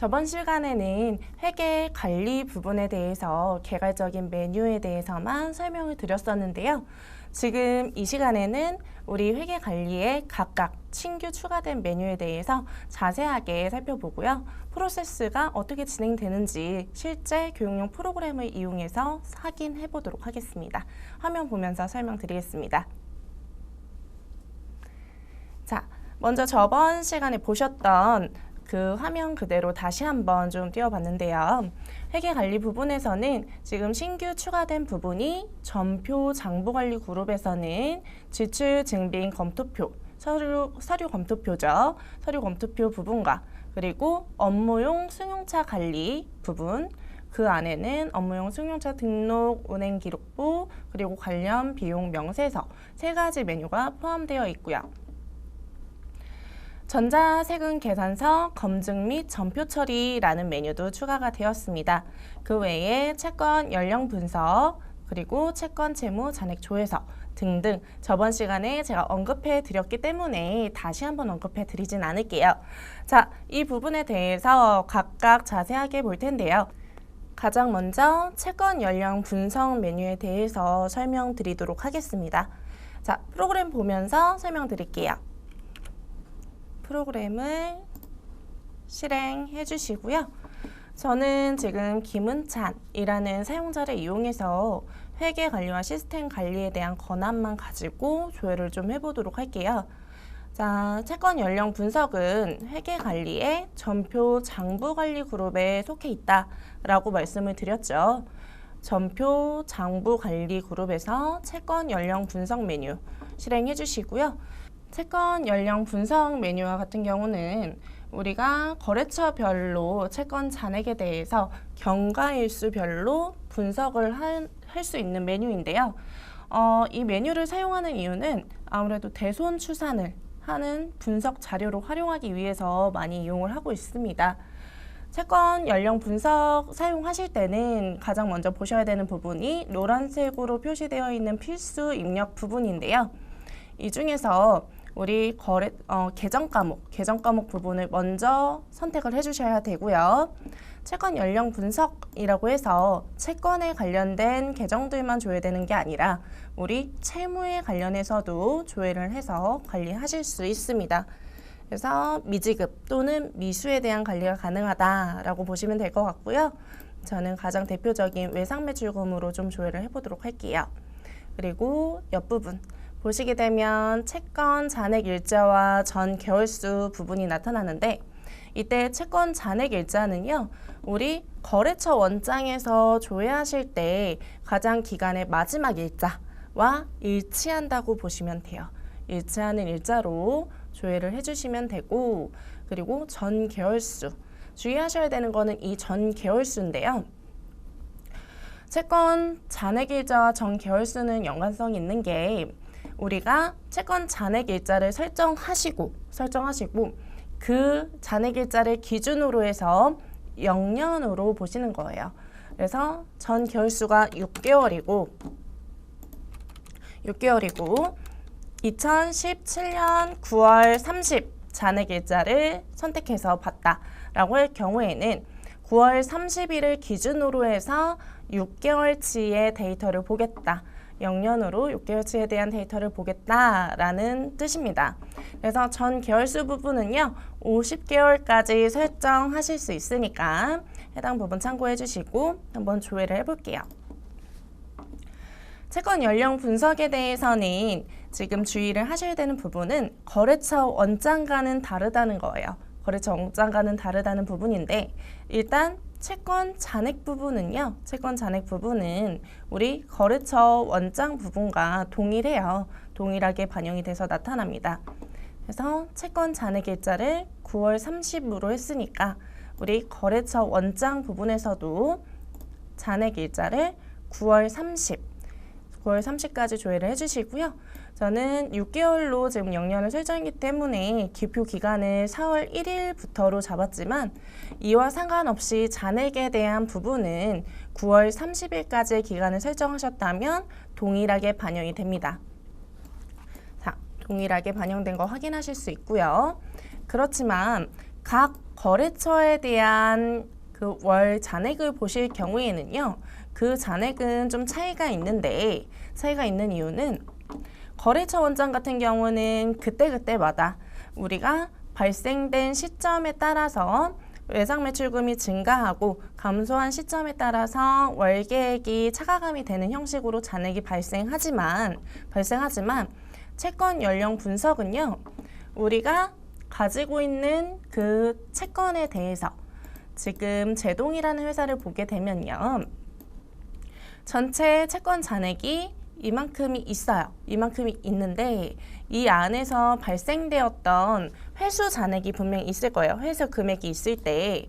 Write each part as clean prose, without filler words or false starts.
저번 시간에는 회계 관리 부분에 대해서 개괄적인 메뉴에 대해서만 설명을 드렸었는데요. 지금 이 시간에는 우리 회계 관리에 각각 신규 추가된 메뉴에 대해서 자세하게 살펴보고요. 프로세스가 어떻게 진행되는지 실제 교육용 프로그램을 이용해서 확인해 보도록 하겠습니다. 화면 보면서 설명드리겠습니다. 자, 먼저 저번 시간에 보셨던 그 화면 그대로 다시 한번 좀 띄워봤는데요. 회계관리 부분에서는 지금 신규 추가된 부분이 전표 장부관리 그룹에서는 지출 증빙 검토표, 서류 검토표죠. 서류 검토표 부분과 그리고 업무용 승용차 관리 부분, 그 안에는 업무용 승용차 등록, 운행기록부, 그리고 관련 비용 명세서 세 가지 메뉴가 포함되어 있고요. 전자세금 계산서 검증 및 전표 처리라는 메뉴도 추가가 되었습니다. 그 외에 채권 연령 분석, 그리고 채권 채무 잔액 조회서 등등 저번 시간에 제가 언급해 드렸기 때문에 다시 한번 언급해 드리진 않을게요. 자, 이 부분에 대해서 각각 자세하게 볼 텐데요. 가장 먼저 채권 연령 분석 메뉴에 대해서 설명드리도록 하겠습니다. 자, 프로그램 보면서 설명드릴게요. 프로그램을 실행해 주시고요. 저는 지금 김은찬이라는 사용자를 이용해서 회계관리와 시스템 관리에 대한 권한만 가지고 조회를 좀 해보도록 할게요. 자, 채권 연령 분석은 회계관리의 전표 장부관리 그룹에 속해 있다라고 말씀을 드렸죠. 전표 장부관리 그룹에서 채권 연령 분석 메뉴 실행해 주시고요. 채권 연령 분석 메뉴와 같은 경우는 우리가 거래처별로 채권 잔액에 대해서 경과일수별로 분석을 할 수 있는 메뉴인데요. 이 메뉴를 사용하는 이유는 아무래도 대손 추산을 하는 분석 자료로 활용하기 위해서 많이 이용을 하고 있습니다. 채권 연령 분석 사용하실 때는 가장 먼저 보셔야 되는 부분이 노란색으로 표시되어 있는 필수 입력 부분인데요. 이 중에서 우리 계정 과목 부분을 먼저 선택을 해주셔야 되고요. 채권 연령 분석이라고 해서 채권에 관련된 계정들만 조회되는 게 아니라 우리 채무에 관련해서도 조회를 해서 관리하실 수 있습니다. 그래서 미지급 또는 미수에 대한 관리가 가능하다라고 보시면 될 것 같고요. 저는 가장 대표적인 외상매출금으로 좀 조회를 해보도록 할게요. 그리고 옆부분 보시게 되면 채권 잔액 일자와 전 개월수 부분이 나타나는데 이때 채권 잔액 일자는요, 우리 거래처 원장에서 조회하실 때 가장 기간의 마지막 일자와 일치한다고 보시면 돼요. 일치하는 일자로 조회를 해주시면 되고, 그리고 전 개월수 주의하셔야 되는 거는 이 전 개월수인데요. 채권 잔액 일자와 전 개월수는 연관성이 있는 게 우리가 채권 잔액 일자를 설정하시고 그 잔액 일자를 기준으로 해서 영년으로 보시는 거예요. 그래서 전 개월수가 6개월이고 2017년 9월 30 잔액 일자를 선택해서 봤다라고 할 경우에는 9월 30일을 기준으로 해서 6개월치의 데이터를 보겠다. 영년으로 6개월치에 대한 데이터를 보겠다라는 뜻입니다. 그래서 전 개월수 부분은요, 50개월까지 설정하실 수 있으니까 해당 부분 참고해 주시고 한번 조회를 해볼게요. 채권 연령 분석에 대해서는 지금 주의를 하셔야 되는 부분은 거래처 원장과는 다르다는 거예요. 거래처 원장과는 다르다는 부분인데 일단 채권 잔액 부분은요. 채권 잔액 부분은 우리 거래처 원장 부분과 동일해요. 동일하게 반영이 돼서 나타납니다. 그래서 채권 잔액 일자를 9월 30으로 했으니까 우리 거래처 원장 부분에서도 잔액 일자를 9월 30까지 조회를 해주시고요. 저는 6개월로 지금 영년을 설정했기 때문에 기표 기간을 4월 1일부터로 잡았지만 이와 상관없이 잔액에 대한 부분은 9월 30일까지의 기간을 설정하셨다면 동일하게 반영이 됩니다. 자, 동일하게 반영된 거 확인하실 수 있고요. 그렇지만 각 거래처에 대한 그 월 잔액을 보실 경우에는요, 그 잔액은 좀 차이가 있는데, 차이가 있는 이유는 거래처 원장 같은 경우는 그때그때마다 우리가 발생된 시점에 따라서 외상 매출금이 증가하고 감소한 시점에 따라서 월계액이 차가감이 되는 형식으로 잔액이 발생하지만 채권 연령 분석은요, 우리가 가지고 있는 그 채권에 대해서 지금 제동이라는 회사를 보게 되면요, 전체 채권 잔액이 이만큼이 있어요. 이만큼이 있는데 이 안에서 발생되었던 회수 잔액이 분명히 있을 거예요. 회수 금액이 있을 때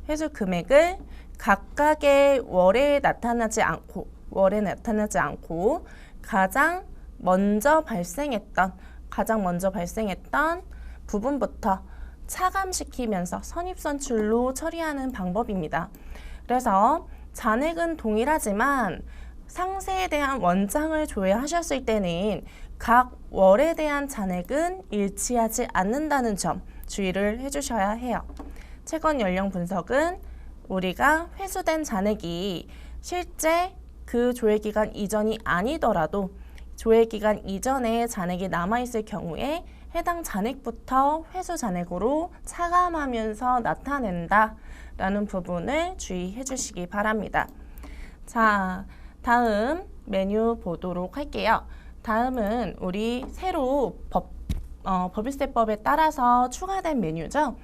회수 금액을 각각의 월에 나타나지 않고 가장 먼저 발생했던 부분부터 차감시키면서 선입선출로 처리하는 방법입니다. 그래서 잔액은 동일하지만 상세에 대한 원장을 조회하셨을 때는 각 월에 대한 잔액은 일치하지 않는다는 점 주의를 해주셔야 해요. 채권 연령 분석은 우리가 회수된 잔액이 실제 그 조회기간 이전이 아니더라도 조회기간 이전에 잔액이 남아있을 경우에 해당 잔액부터 회수 잔액으로 차감하면서 나타낸다 라는 부분을 주의해 주시기 바랍니다. 자, 다음 메뉴 보도록 할게요. 다음은 우리 새로 법인세법에 따라서 추가된 메뉴죠.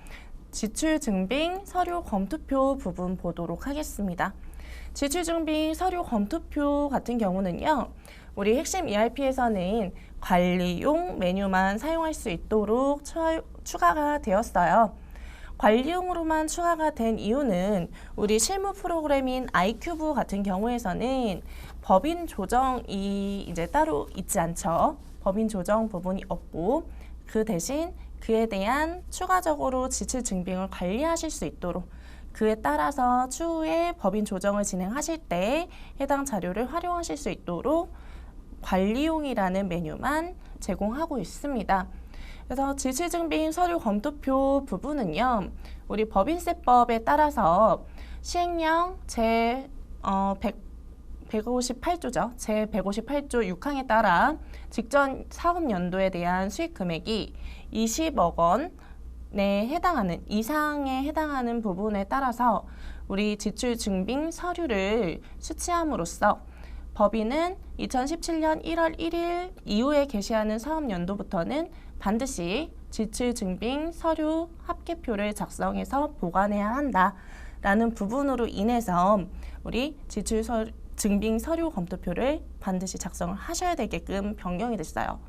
지출증빙 서류 검투표 부분 보도록 하겠습니다. 지출증빙 서류 검투표 같은 경우는요, 우리 핵심 ERP에서는 관리용 메뉴만 사용할 수 있도록 추가가 되었어요. 관리용으로만 추가가 된 이유는 우리 실무 프로그램인 아이큐브 같은 경우에서는 법인 조정이 이제 따로 있지 않죠. 법인 조정 부분이 없고 그 대신 그에 대한 추가적으로 지출 증빙을 관리하실 수 있도록 그에 따라서 추후에 법인 조정을 진행하실 때 해당 자료를 활용하실 수 있도록 관리용이라는 메뉴만 제공하고 있습니다. 그래서 지출증빙 서류 검토표 부분은요, 우리 법인세법에 따라서 시행령 제 158조죠. 제 158조 6항에 따라 직전 사업연도에 대한 수익 금액이 20억 원에 해당하는 이상에 해당하는 부분에 따라서 우리 지출증빙 서류를 수취함으로써 법인은 2017년 1월 1일 이후에 개시하는 사업연도부터는 반드시 지출증빙 서류 합계표를 작성해서 보관해야 한다라는 부분으로 인해서 우리 지출증빙 서류 검토표를 반드시 작성을 하셔야 되게끔 변경이 됐어요.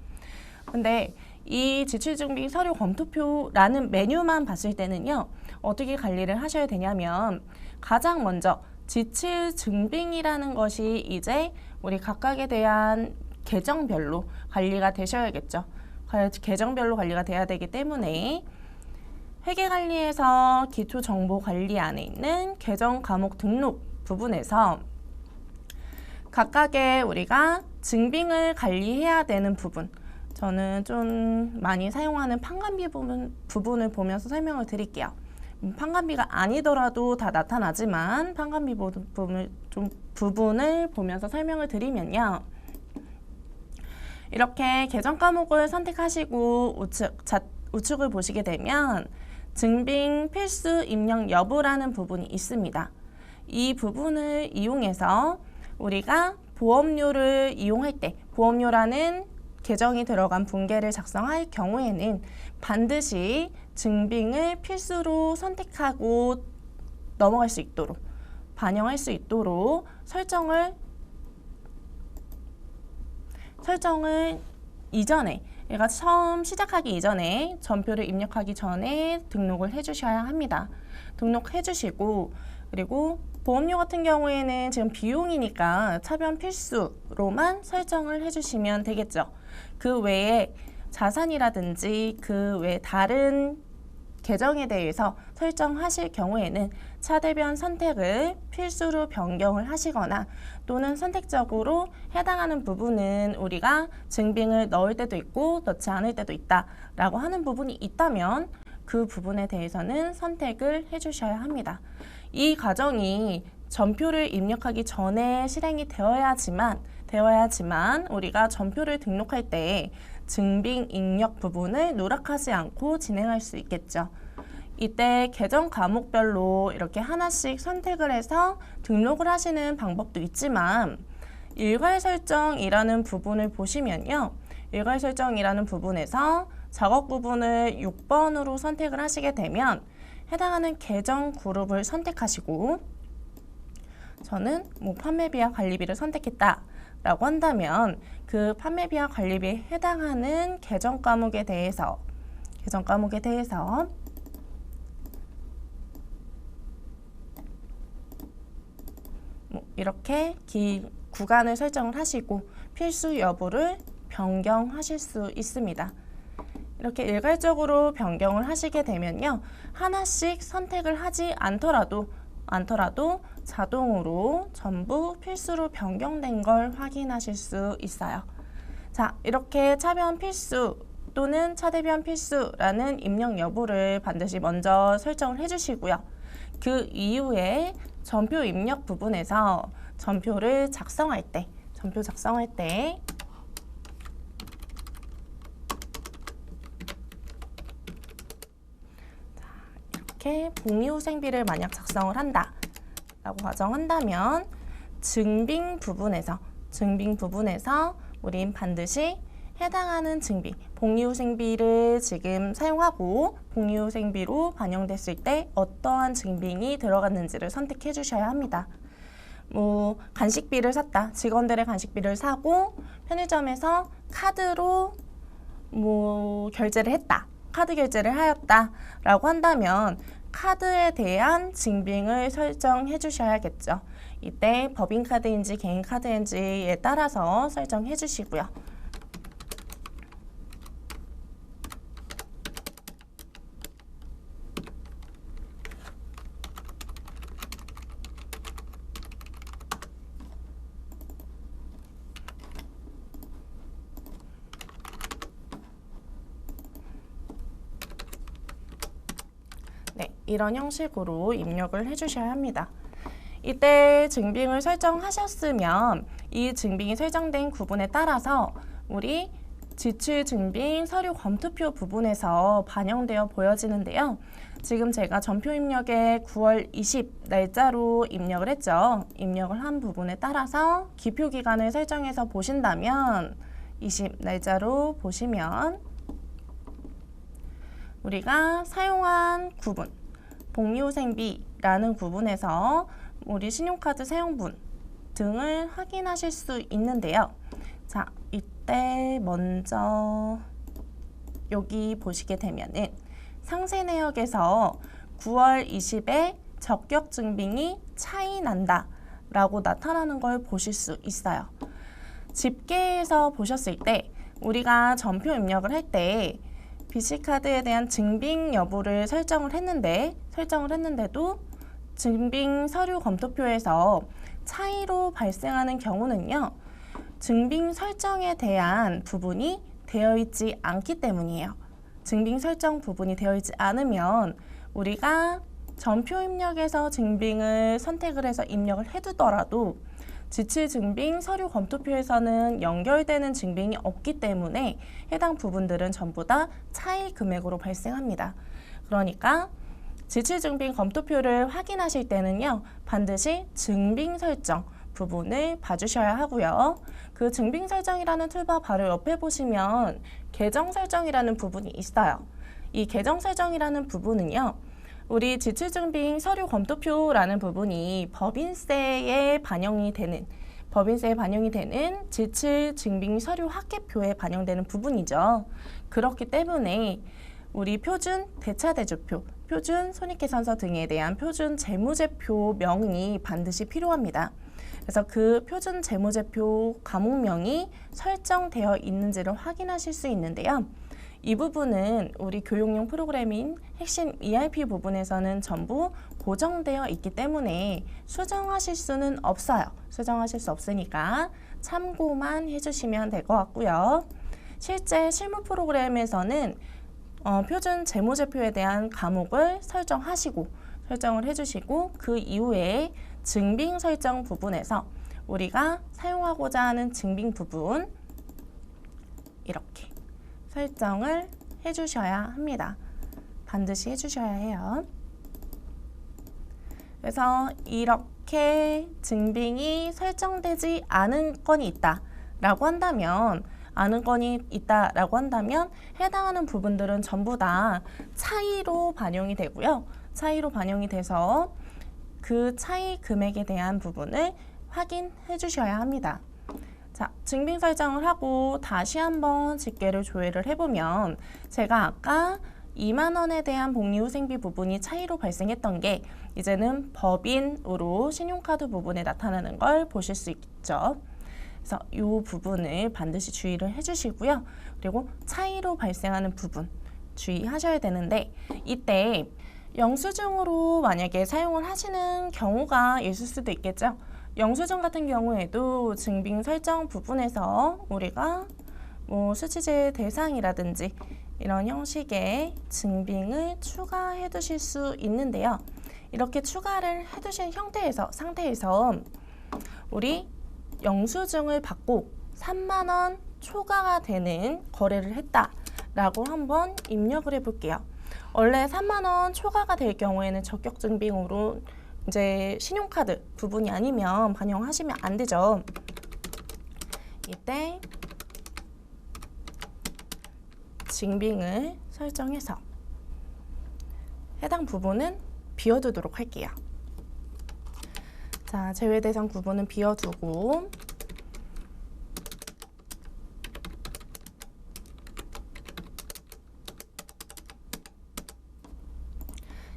근데 이 지출증빙 서류 검토표라는 메뉴만 봤을 때는요, 어떻게 관리를 하셔야 되냐면 가장 먼저 지출증빙이라는 것이 이제 우리 각각에 대한 계정별로 관리가 되셔야겠죠. 계정별로 관리가 돼야 되기 때문에 회계관리에서 기초정보관리 안에 있는 계정 과목 등록 부분에서 각각의 우리가 증빙을 관리해야 되는 부분, 저는 좀 많이 사용하는 판관비 부분을 보면서 설명을 드릴게요. 판관비가 아니더라도 다 나타나지만 판관비 부분을 보면서 설명을 드리면요, 이렇게 계정 과목을 선택하시고 우측을 보시게 되면 증빙 필수 입력 여부라는 부분이 있습니다. 이 부분을 이용해서 우리가 보험료를 이용할 때, 보험료라는 계정이 들어간 분계를 작성할 경우에는 반드시 증빙을 필수로 선택하고 넘어갈 수 있도록, 반영할 수 있도록 설정을 이전에, 얘가 처음 시작하기 이전에 전표를 입력하기 전에 등록을 해주셔야 합니다. 등록해 주시고, 그리고 보험료 같은 경우에는 지금 비용이니까 차변 필수로만 설정을 해주시면 되겠죠. 그 외에 자산이라든지 그 외 다른 계정에 대해서 설정하실 경우에는 차대변 선택을 필수로 변경을 하시거나 또는 선택적으로 해당하는 부분은 우리가 증빙을 넣을 때도 있고 넣지 않을 때도 있다라고 하는 부분이 있다면 그 부분에 대해서는 선택을 해주셔야 합니다. 이 과정이 전표를 입력하기 전에 실행이 되어야지만 우리가 전표를 등록할 때 증빙 입력 부분을 누락하지 않고 진행할 수 있겠죠. 이때 계정 과목별로 이렇게 하나씩 선택을 해서 등록을 하시는 방법도 있지만 일괄 설정이라는 부분을 보시면요. 일괄 설정이라는 부분에서 작업 부분을 6번으로 선택을 하시게 되면 해당하는 계정 그룹을 선택하시고 저는 판매비와 관리비를 선택했다 라고 한다면 그 판매비와 관리비에 해당하는 계정 과목에 대해서 이렇게 구간을 설정을 하시고 필수 여부를 변경하실 수 있습니다. 이렇게 일괄적으로 변경을 하시게 되면요. 하나씩 선택을 하지 않더라도 자동으로 전부 필수로 변경된 걸 확인하실 수 있어요. 자, 이렇게 차변 필수 또는 차대변 필수라는 입력 여부를 반드시 먼저 설정을 해주시고요. 그 이후에 전표 입력 부분에서 전표를 작성할 때 이렇게 복리후생비를 만약 작성을 한다 라고 가정한다면 증빙 부분에서 우린 반드시 해당하는 증빙, 복리후생비를 지금 사용하고 복리후생비로 반영됐을 때 어떠한 증빙이 들어갔는지를 선택해 주셔야 합니다. 간식비를 샀다. 직원들의 간식비를 사고 편의점에서 카드로 결제를 했다. 카드 결제를 하였다 라고 한다면 카드에 대한 증빙을 설정해 주셔야겠죠. 이때 법인카드인지 개인카드인지에 따라서 설정해 주시고요. 네, 이런 형식으로 입력을 해주셔야 합니다. 이때 증빙을 설정하셨으면 이 증빙이 설정된 구분에 따라서 우리 지출 증빙 서류 검토표 부분에서 반영되어 보여지는데요. 지금 제가 전표 입력에 9월 20 날짜로 입력을 했죠. 입력을 한 부분에 따라서 기표 기간을 설정해서 보신다면 20 날짜로 보시면 우리가 사용한 구분, 복리후생비라는 구분에서 우리 신용카드 사용분 등을 확인하실 수 있는데요. 자, 이때 먼저 여기 보시게 되면은 상세 내역에서 9월 20에 적격 증빙이 차이 난다 라고 나타나는 걸 보실 수 있어요. 집계에서 보셨을 때 우리가 전표 입력을 할 때 BC카드에 대한 증빙 여부를 설정을 했는데도 증빙 서류 검토표에서 차이로 발생하는 경우는요. 증빙 설정에 대한 부분이 되어 있지 않기 때문이에요. 증빙 설정 부분이 되어 있지 않으면 우리가 전표 입력에서 증빙을 선택을 해서 입력을 해두더라도 지출 증빙 서류 검토표에서는 연결되는 증빙이 없기 때문에 해당 부분들은 전부 다 차이 금액으로 발생합니다. 그러니까 지출 증빙 검토표를 확인하실 때는요. 반드시 증빙 설정 부분을 봐주셔야 하고요. 그 증빙 설정이라는 툴바 바로 옆에 보시면 계정 설정이라는 부분이 있어요. 이 계정 설정이라는 부분은요. 우리 지출증빙 서류 검토표라는 부분이 법인세에 반영이 되는 지출증빙 서류 합계표에 반영되는 부분이죠. 그렇기 때문에 우리 표준 대차대조표, 표준 손익계산서 등에 대한 표준 재무제표명이 반드시 필요합니다. 그래서 그 표준 재무제표 과목명이 설정되어 있는지를 확인하실 수 있는데요. 이 부분은 우리 교육용 프로그램인 핵심 ERP 부분에서는 전부 고정되어 있기 때문에 수정하실 수는 없어요. 수정하실 수 없으니까 참고만 해주시면 될 것 같고요. 실제 실무 프로그램에서는 표준 재무제표에 대한 과목을 설정을 해주시고 그 이후에 증빙 설정 부분에서 우리가 사용하고자 하는 증빙 부분 이렇게 설정을 해주셔야 합니다. 반드시 해주셔야 해요. 그래서 이렇게 증빙이 설정되지 않은 건이 있다라고 한다면 해당하는 부분들은 전부 다 차이로 반영이 되고요. 차이로 반영이 돼서 그 차이 금액에 대한 부분을 확인해 주셔야 합니다. 자, 증빙 설정을 하고 다시 한번 집계를 조회를 해보면 제가 아까 2만 원에 대한 복리후생비 부분이 차이로 발생했던 게 이제는 법인으로 신용카드 부분에 나타나는 걸 보실 수 있죠. 그래서 이 부분을 반드시 주의를 해주시고요. 그리고 차이로 발생하는 부분 주의하셔야 되는데 이때 영수증으로 만약에 사용을 하시는 경우가 있을 수도 있겠죠. 영수증 같은 경우에도 증빙 설정 부분에서 우리가 수취제 대상이라든지 이런 형식의 증빙을 추가해 두실 수 있는데요. 이렇게 추가를 해 두신 상태에서 우리 영수증을 받고 3만 원 초과가 되는 거래를 했다라고 한번 입력을 해 볼게요. 원래 3만 원 초과가 될 경우에는 적격 증빙으로 이제 신용카드 부분이 아니면 반영하시면 안 되죠. 이때 증빙을 설정해서 해당 부분은 비워두도록 할게요. 자, 제외 대상 부분은 비워두고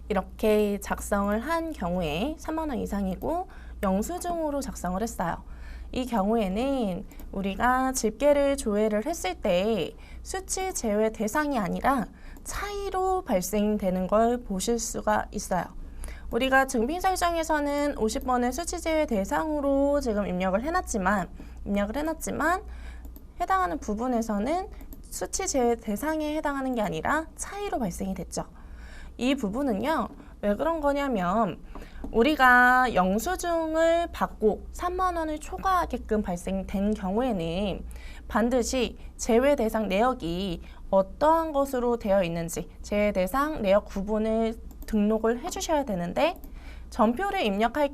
이렇게 작성을 한 경우에 3만 원 이상이고 영수증으로 작성을 했어요. 이 경우에는 우리가 집계를 조회를 했을 때 수치 제외 대상이 아니라 차이로 발생되는 걸 보실 수가 있어요. 우리가 증빙 설정에서는 50번을 수치 제외 대상으로 지금 입력을 해놨지만 해당하는 부분에서는 수치 제외 대상에 해당하는 게 아니라 차이로 발생이 됐죠. 이 부분은요, 왜 그런 거냐면 우리가 영수증을 받고 3만 원을 초과하게끔 발생된 경우에는 반드시 제외 대상 내역이 어떠한 것으로 되어 있는지 제외 대상 내역 구분을 등록을 해주셔야 되는데 전표를 입력할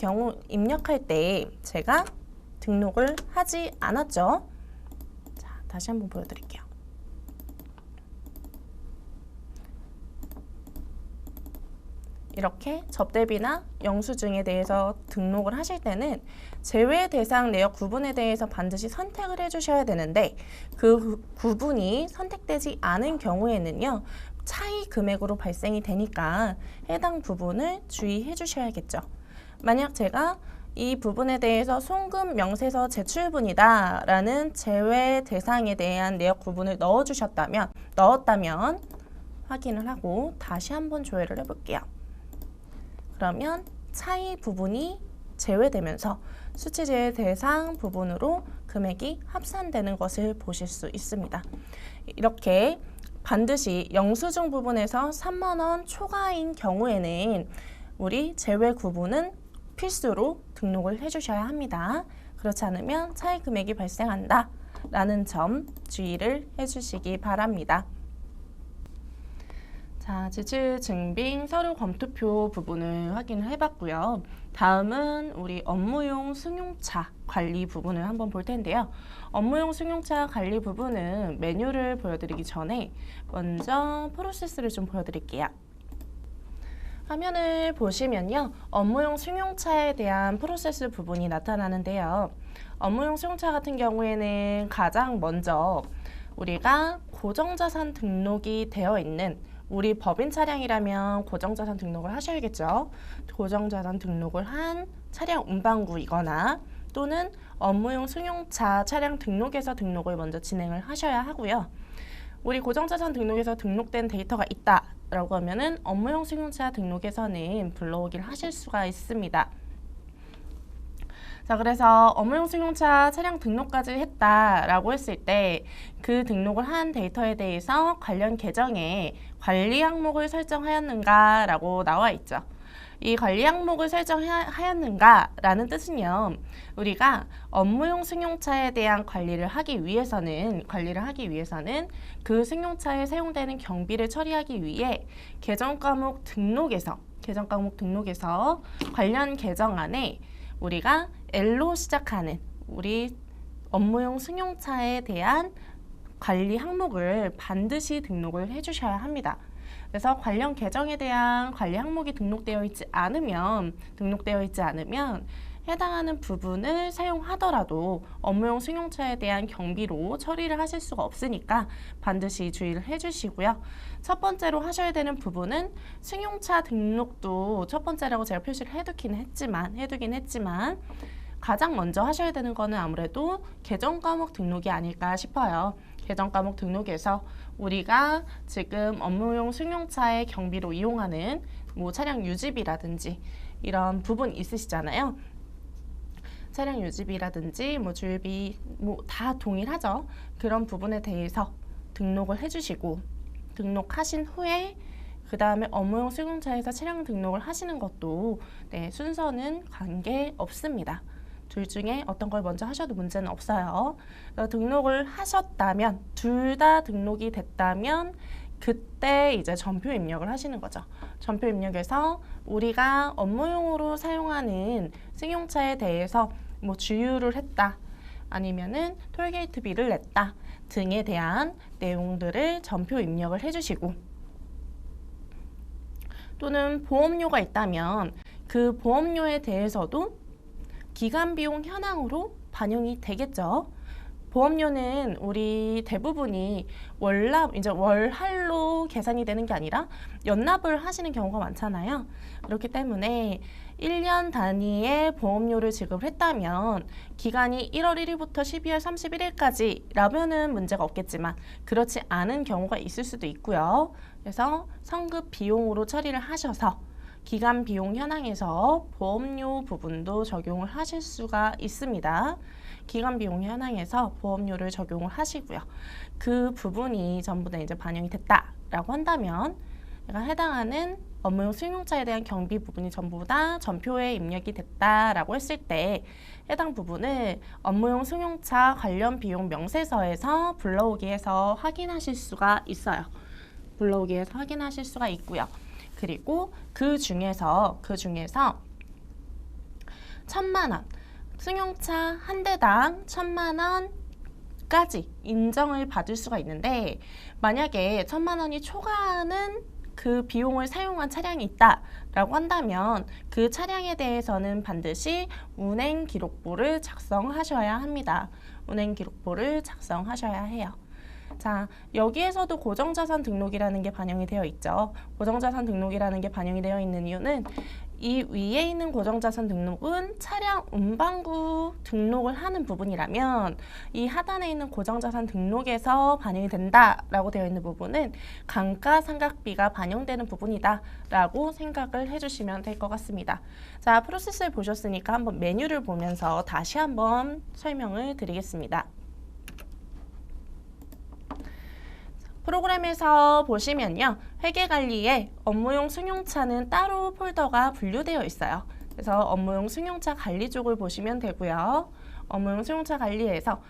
때 제가 등록을 하지 않았죠. 자, 다시 한번 보여드릴게요. 이렇게 접대비나 영수증에 대해서 등록을 하실 때는 제외 대상 내역 구분에 대해서 반드시 선택을 해주셔야 되는데 그 구분이 선택되지 않은 경우에는요. 차이 금액으로 발생이 되니까 해당 부분을 주의해 주셔야겠죠. 만약 제가 이 부분에 대해서 송금 명세서 제출분이다 라는 제외 대상에 대한 내역 구분을 넣었다면 확인을 하고 다시 한번 조회를 해볼게요. 그러면 차이 부분이 제외되면서 수치 제외 대상 부분으로 금액이 합산되는 것을 보실 수 있습니다. 이렇게 반드시 영수증 부분에서 3만 원 초과인 경우에는 우리 제외 구분은 필수로 등록을 해주셔야 합니다. 그렇지 않으면 차이 금액이 발생한다 라는 점 주의를 해주시기 바랍니다. 자, 지출 증빙 서류 검토표 부분을 확인을 해봤고요. 다음은 우리 업무용 승용차 관리 부분을 한번 볼 텐데요. 업무용 승용차 관리 부분은 메뉴를 보여드리기 전에 먼저 프로세스를 좀 보여드릴게요. 화면을 보시면요. 업무용 승용차에 대한 프로세스 부분이 나타나는데요. 업무용 승용차 같은 경우에는 가장 먼저 우리가 고정자산 등록이 되어 있는 우리 법인 차량이라면 고정자산 등록을 하셔야겠죠. 고정자산 등록을 한 차량 운반구이거나 또는 업무용 승용차 차량 등록에서 등록을 먼저 진행을 하셔야 하고요. 우리 고정자산 등록에서 등록된 데이터가 있다라고 하면은 업무용 승용차 등록에서는 불러오기를 하실 수가 있습니다. 자, 그래서 업무용 승용차 차량 등록까지 했다라고 했을 때 그 등록을 한 데이터에 대해서 관련 계정에 관리 항목을 설정하였는가라고 나와 있죠. 이 관리 항목을 설정하였는가라는 뜻은요. 우리가 업무용 승용차에 대한 관리를 하기 위해서는 그 승용차에 사용되는 경비를 처리하기 위해 계정 과목 등록에서 관련 계정 안에 우리가 L로 시작하는 우리 업무용 승용차에 대한 관리 항목을 반드시 등록을 해주셔야 합니다. 그래서 관련 계정에 대한 관리 항목이 등록되어 있지 않으면 해당하는 부분을 사용하더라도 업무용 승용차에 대한 경비로 처리를 하실 수가 없으니까 반드시 주의를 해주시고요. 첫 번째로 하셔야 되는 부분은 승용차 등록도 첫 번째라고 제가 표시를 해두긴 했지만 가장 먼저 하셔야 되는 거는 아무래도 계정 과목 등록이 아닐까 싶어요. 계정 과목 등록에서 우리가 지금 업무용 승용차의 경비로 이용하는 뭐 차량 유지비라든지 이런 부분 있으시잖아요. 차량 유지비라든지 뭐 주유비 뭐 다 동일하죠. 그런 부분에 대해서 등록을 해주시고 등록하신 후에 그 다음에 업무용 승용차에서 차량 등록을 하시는 것도 순서는 관계없습니다. 둘 중에 어떤 걸 먼저 하셔도 문제는 없어요. 등록을 하셨다면 둘 다 등록이 됐다면 그때 이제 전표 입력을 하시는 거죠. 전표 입력에서 우리가 업무용으로 사용하는 승용차에 대해서 뭐 주유를 했다 아니면은 톨게이트비를 냈다 등에 대한 내용들을 전표 입력을 해주시고 또는 보험료가 있다면 그 보험료에 대해서도 기간비용 현황으로 반영이 되겠죠. 보험료는 우리 대부분이 월할로 계산이 되는 게 아니라 연납을 하시는 경우가 많잖아요. 그렇기 때문에 1년 단위의 보험료를 지급했다면 기간이 1월 1일부터 12월 31일까지라면은 문제가 없겠지만 그렇지 않은 경우가 있을 수도 있고요. 그래서 성급 비용으로 처리를 하셔서 기간 비용 현황에서 보험료 부분도 적용을 하실 수가 있습니다. 기간 비용 현황에서 보험료를 적용을 하시고요. 그 부분이 전부 다 이제 반영이 됐다라고 한다면 내가 해당하는 업무용 승용차에 대한 경비 부분이 전부 다 전표에 입력이 됐다라고 했을 때 해당 부분을 업무용 승용차 관련 비용 명세서에서 불러오기 해서 확인하실 수가 있어요. 불러오기에서 확인하실 수가 있고요. 그리고 그 중에서 1,000만 원, 승용차 한 대당 1,000만 원까지 인정을 받을 수가 있는데 만약에 1,000만 원이 초과하는 그 비용을 사용한 차량이 있다라고 한다면 그 차량에 대해서는 반드시 운행 기록부를 작성하셔야 합니다. 운행 기록부를 작성하셔야 해요. 자, 여기에서도 고정자산 등록이라는 게 반영이 되어 있죠. 고정자산 등록이라는 게 반영이 되어 있는 이유는 이 위에 있는 고정자산 등록은 차량 운반구 등록을 하는 부분이라면 이 하단에 있는 고정자산 등록에서 반영이 된다라고 되어 있는 부분은 감가상각비가 반영되는 부분이다라고 생각을 해주시면 될 것 같습니다. 자, 프로세스를 보셨으니까 한번 메뉴를 보면서 다시 한번 설명을 드리겠습니다. 프로그램에서 보시면요. 회계관리에 업무용 승용차는 따로 폴더가 분류되어 있어요. 그래서 업무용 승용차 관리 쪽을 보시면 되고요. 업무용 승용차 관리에서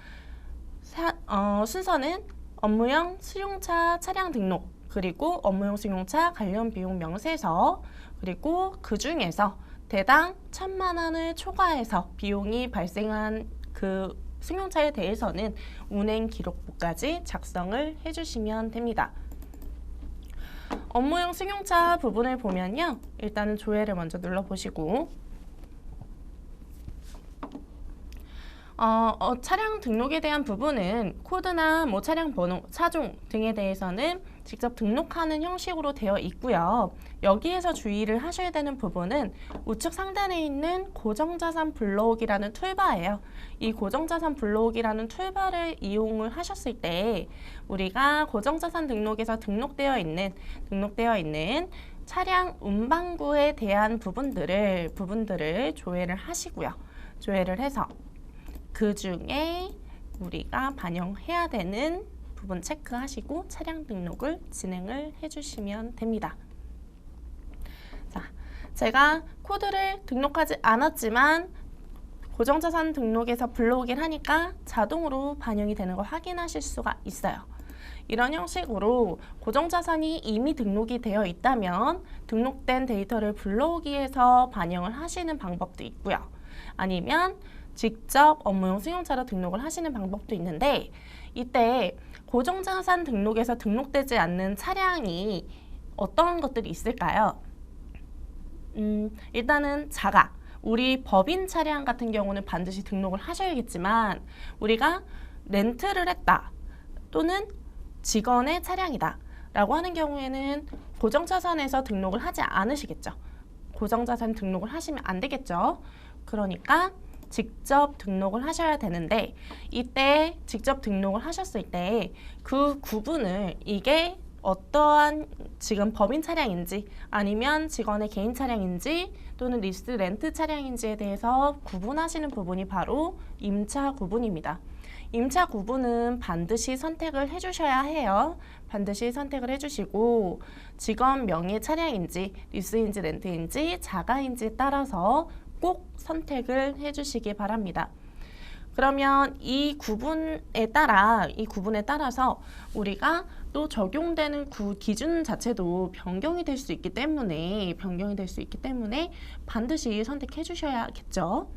순서는 업무용 승용차 차량 등록, 그리고 업무용 승용차 관련 비용 명세서, 그리고 그 중에서 대당 1,000만 원을 초과해서 비용이 발생한 그 승용차에 대해서는 운행 기록부까지 작성을 해주시면 됩니다. 업무용 승용차 부분을 보면요. 일단은 조회를 먼저 눌러보시고 차량 등록에 대한 부분은 코드나 뭐 차량 번호, 차종 등에 대해서는 직접 등록하는 형식으로 되어 있고요. 여기에서 주의를 하셔야 되는 부분은 우측 상단에 있는 고정자산 불러오기라는 툴바예요. 이 고정자산 불러오기라는 툴바를 이용을 하셨을 때 우리가 고정자산 등록에서 등록되어 있는 차량 운반구에 대한 부분들을 조회를 하시고요. 조회를 해서 그 중에 우리가 반영해야 되는 부분 체크하시고 차량 등록을 진행을 해주시면 됩니다. 자, 제가 코드를 등록하지 않았지만 고정자산 등록에서 불러오긴 하니까 자동으로 반영이 되는 걸 확인하실 수가 있어요. 이런 형식으로 고정자산이 이미 등록이 되어 있다면 등록된 데이터를 불러오기 위해서 반영을 하시는 방법도 있고요. 아니면 직접 업무용 승용차로 등록을 하시는 방법도 있는데, 이때 고정자산 등록에서 등록되지 않는 차량이 어떤 것들이 있을까요? 일단은 자가, 우리 법인 차량 같은 경우는 반드시 등록을 하셔야겠지만, 우리가 렌트를 했다 또는 직원의 차량이다 라고 하는 경우에는 고정자산에서 등록을 하지 않으시겠죠. 고정자산 등록을 하시면 안 되겠죠. 그러니까 직접 등록을 하셔야 되는데, 이때 직접 등록을 하셨을 때 그 구분을, 이게 어떠한 지금 법인 차량인지 아니면 직원의 개인 차량인지 또는 리스 렌트 차량인지에 대해서 구분하시는 부분이 바로 임차 구분입니다. 임차 구분은 반드시 선택을 해주셔야 해요. 반드시 선택을 해주시고 직원 명의 차량인지 리스인지 렌트인지 자가인지에 따라서 꼭 선택을 해주시기 바랍니다. 그러면 이 구분에 따라서 우리가 또 적용되는 기준 자체도 변경이 될 수 있기 때문에 반드시 선택해 주셔야겠죠.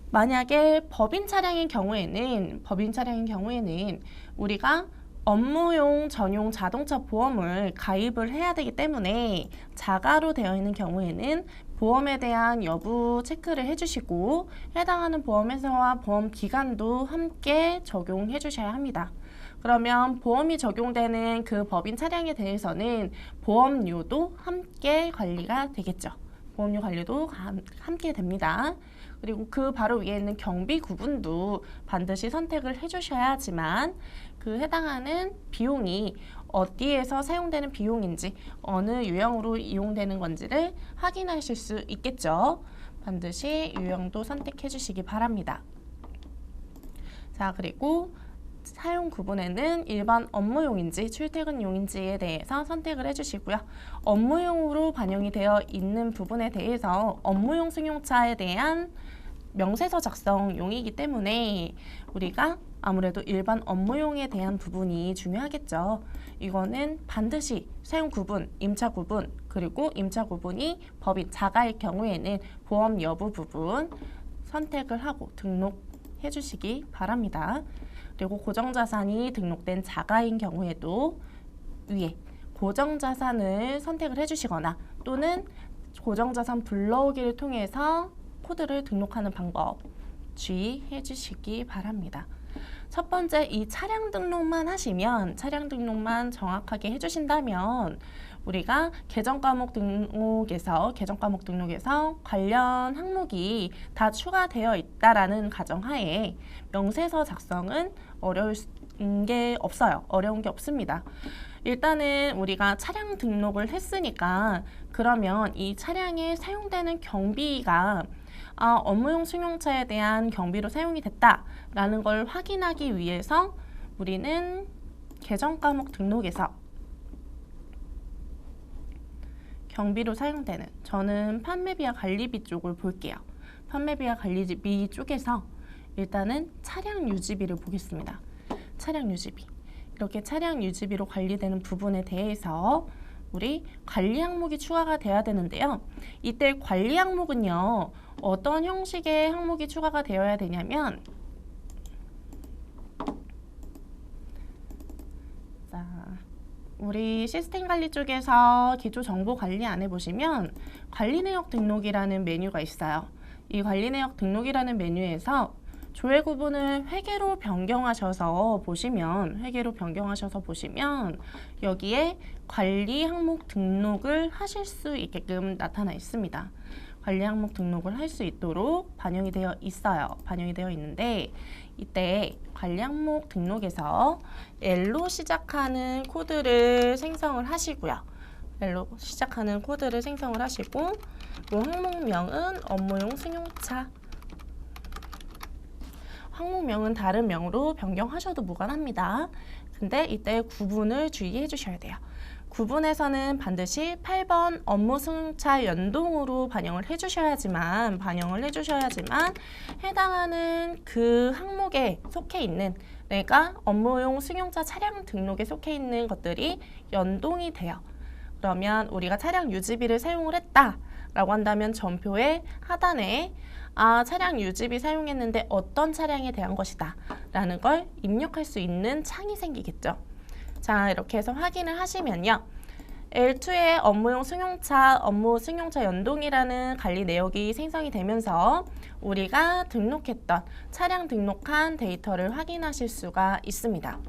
만약에 법인 차량인 경우에는 우리가 업무용 전용 자동차 보험을 가입을 해야 되기 때문에 자가로 되어 있는 경우에는 보험에 대한 여부 체크를 해주시고 해당하는 보험회사와 보험 기간도 함께 적용해 주셔야 합니다. 그러면 보험이 적용되는 그 법인 차량에 대해서는 보험료도 함께 관리가 되겠죠. 보험료 관리도 함께 됩니다. 그리고 그 바로 위에 있는 경비 구분도 반드시 선택을 해주셔야지만 그 해당하는 비용이 어디에서 사용되는 비용인지 어느 유형으로 이용되는 건지를 확인하실 수 있겠죠. 반드시 유형도 선택해 주시기 바랍니다. 자, 그리고 사용 구분에는 일반 업무용인지 출퇴근용인지에 대해서 선택을 해주시고요. 업무용으로 반영이 되어 있는 부분에 대해서 업무용 승용차에 대한 명세서 작성용이기 때문에 우리가 아무래도 일반 업무용에 대한 부분이 중요하겠죠. 이거는 반드시 사용 구분, 임차 구분, 그리고 임차 구분이 법인 자가일 경우에는 보험 여부 부분 선택을 하고 등록해 주시기 바랍니다. 그리고 고정자산이 등록된 자가인 경우에도 위에 고정자산을 선택을 해주시거나 또는 고정자산 불러오기를 통해서 코드를 등록하는 방법 주의해 주시기 바랍니다. 첫 번째, 이 차량 등록만 하시면, 차량 등록만 정확하게 해주신다면 우리가 개정 과목 등록에서 관련 항목이 다 추가되어 있다라는 가정하에 명세서 작성은 어려운 게 없습니다. 일단은 우리가 차량 등록을 했으니까 그러면 이 차량에 사용되는 경비가 업무용 승용차에 대한 경비로 사용이 됐다라는 걸 확인하기 위해서 우리는 개정 과목 등록에서 경비로 사용되는, 저는 판매비와 관리비 쪽을 볼게요. 판매비와 관리비 쪽에서 일단은 차량 유지비를 보겠습니다. 차량 유지비. 이렇게 차량 유지비로 관리되는 부분에 대해서 우리 관리 항목이 추가가 돼야 되는데요. 이때 관리 항목은요, 어떤 형식의 항목이 추가가 되어야 되냐면, 자, 우리 시스템 관리 쪽에서 기초 정보 관리안에 보시면 관리 내역 등록이라는 메뉴가 있어요. 이 관리 내역 등록이라는 메뉴에서 조회 구분을 회계로 변경하셔서 보시면 여기에 관리 항목 등록을 하실 수 있게끔 나타나 있습니다. 관리 항목 등록을 할 수 있도록 반영이 되어 있는데, 이때 관리 항목 등록에서 L로 시작하는 코드를 생성을 하시고요. L로 시작하는 코드를 생성을 하시고, 이 항목명은 업무용 승용차 항목명은 다른 명으로 변경하셔도 무관합니다. 근데 이때 구분을 주의해 주셔야 돼요. 구분에서는 반드시 8번 업무 승용차 연동으로 반영을 해주셔야지만 해당하는 그 항목에 속해 있는 내가 업무용 승용차 차량 등록에 속해 있는 것들이 연동이 돼요. 그러면 우리가 차량 유지비를 사용을 했다 라고 한다면 전표의 하단에 차량 유지비 사용했는데 어떤 차량에 대한 것이다 라는 걸 입력할 수 있는 창이 생기겠죠. 자, 이렇게 해서 확인을 하시면요. L2의 업무 승용차 연동이라는 관리 내역이 생성이 되면서 우리가 등록했던 차량 등록한 데이터를 확인하실 수가 있습니다.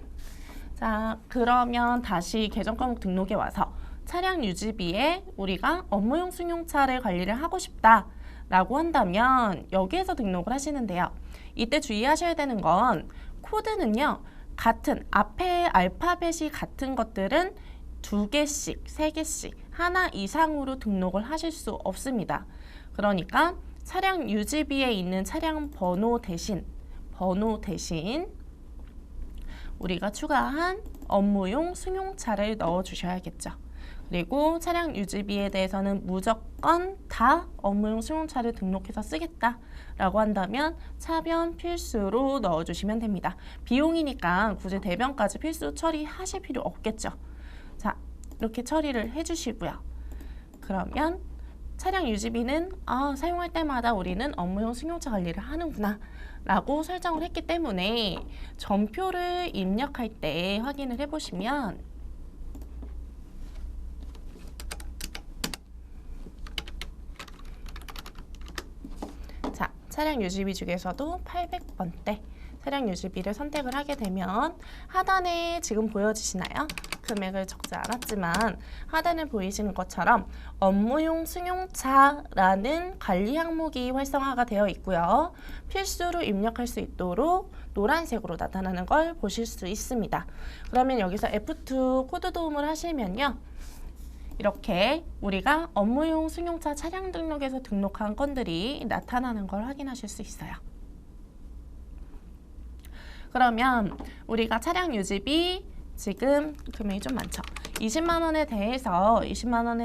자, 그러면 다시 계정 과목 등록에 와서 차량 유지비에 우리가 업무용 승용차를 관리를 하고 싶다 라고 한다면 여기에서 등록을 하시는데요. 이때 주의하셔야 되는 건 코드는요. 같은 앞에 알파벳이 같은 것들은 2개씩, 3개씩 하나 이상으로 등록을 하실 수 없습니다. 그러니까 차량 유지비에 있는 차량 번호 대신 우리가 추가한 업무용 승용차를 넣어 주셔야겠죠. 그리고 차량 유지비에 대해서는 무조건 다 업무용 승용차를 등록해서 쓰겠다 라고 한다면 차변 필수로 넣어주시면 됩니다. 비용이니까 굳이 대변까지 필수 처리하실 필요 없겠죠. 자, 이렇게 처리를 해주시고요. 그러면 차량 유지비는 사용할 때마다 우리는 업무용 승용차 관리를 하는구나 라고 설정을 했기 때문에 전표를 입력할 때 확인을 해보시면 차량 유지비 중에서도 800번대 차량 유지비를 선택을 하게 되면 하단에 지금 보여지시나요? 금액을 적지 않았지만 하단에 보이시는 것처럼 업무용 승용차라는 관리 항목이 활성화가 되어 있고요. 필수로 입력할 수 있도록 노란색으로 나타나는 걸 보실 수 있습니다. 그러면 여기서 F2 코드 도움을 하시면요. 이렇게 우리가 업무용 승용차 차량 등록에서 등록한 건들이 나타나는 걸 확인하실 수 있어요. 그러면 우리가 차량 유지비 지금 금액이 좀 많죠. 20만 원에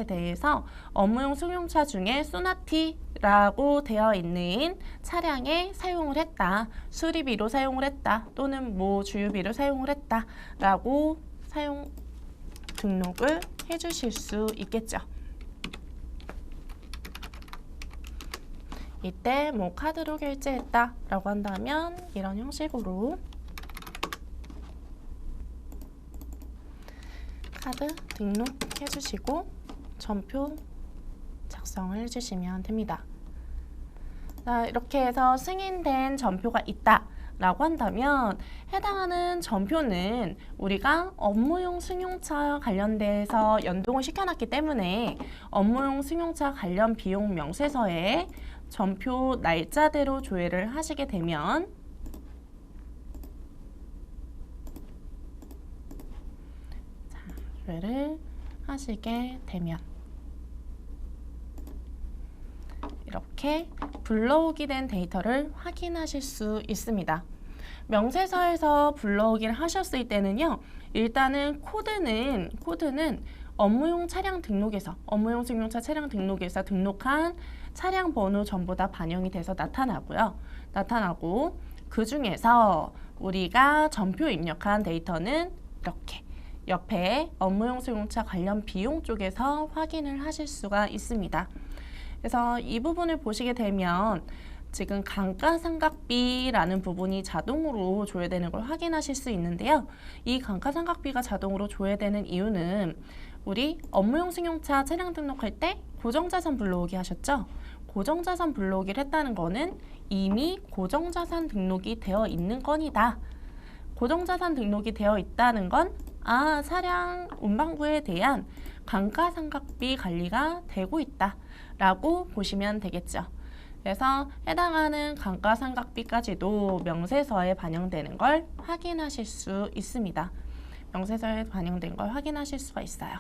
대해서 업무용 승용차 중에 소나티라고 되어 있는 차량에 사용을 했다. 수리비로 사용을 했다. 또는 주유비로 사용을 했다. 라고 사용 등록을 해주실 수 있겠죠. 이때 카드로 결제했다 라고 한다면 이런 형식으로 카드 등록해 주시고 전표 작성을 해주시면 됩니다. 자, 이렇게 해서 승인된 전표가 있다 라고 한다면 해당하는 전표는 우리가 업무용 승용차 관련돼서 연동을 시켜놨기 때문에 업무용 승용차 관련 비용 명세서에 전표 날짜대로 조회를 하시게 되면 조회를 하시게 되면 이렇게 불러오게 된 데이터를 확인하실 수 있습니다. 명세서에서 불러오기를 하셨을 때는요. 일단은 코드는 업무용 차량 등록에서 업무용 승용차 차량 등록에서 등록한 차량 번호 전부 다 반영이 돼서 나타나고 그 중에서 우리가 전표 입력한 데이터는 이렇게 옆에 업무용 승용차 관련 비용 쪽에서 확인을 하실 수가 있습니다. 그래서 이 부분을 보시게 되면 지금 감가상각비라는 부분이 자동으로 조회되는 걸 확인하실 수 있는데요. 이 감가상각비가 자동으로 조회되는 이유는 우리 업무용 승용차 차량 등록할 때 고정자산 불러오기 하셨죠? 고정자산 불러오기를 했다는 거는 이미 고정자산 등록이 되어 있는 건이다. 고정자산 등록이 되어 있다는 건 차량 운반부에 대한 감가상각비 관리가 되고 있다 라고 보시면 되겠죠. 그래서 해당하는 감가상각비까지도 명세서에 반영되는 걸 확인하실 수 있습니다. 명세서에 반영된 걸 확인하실 수가 있어요.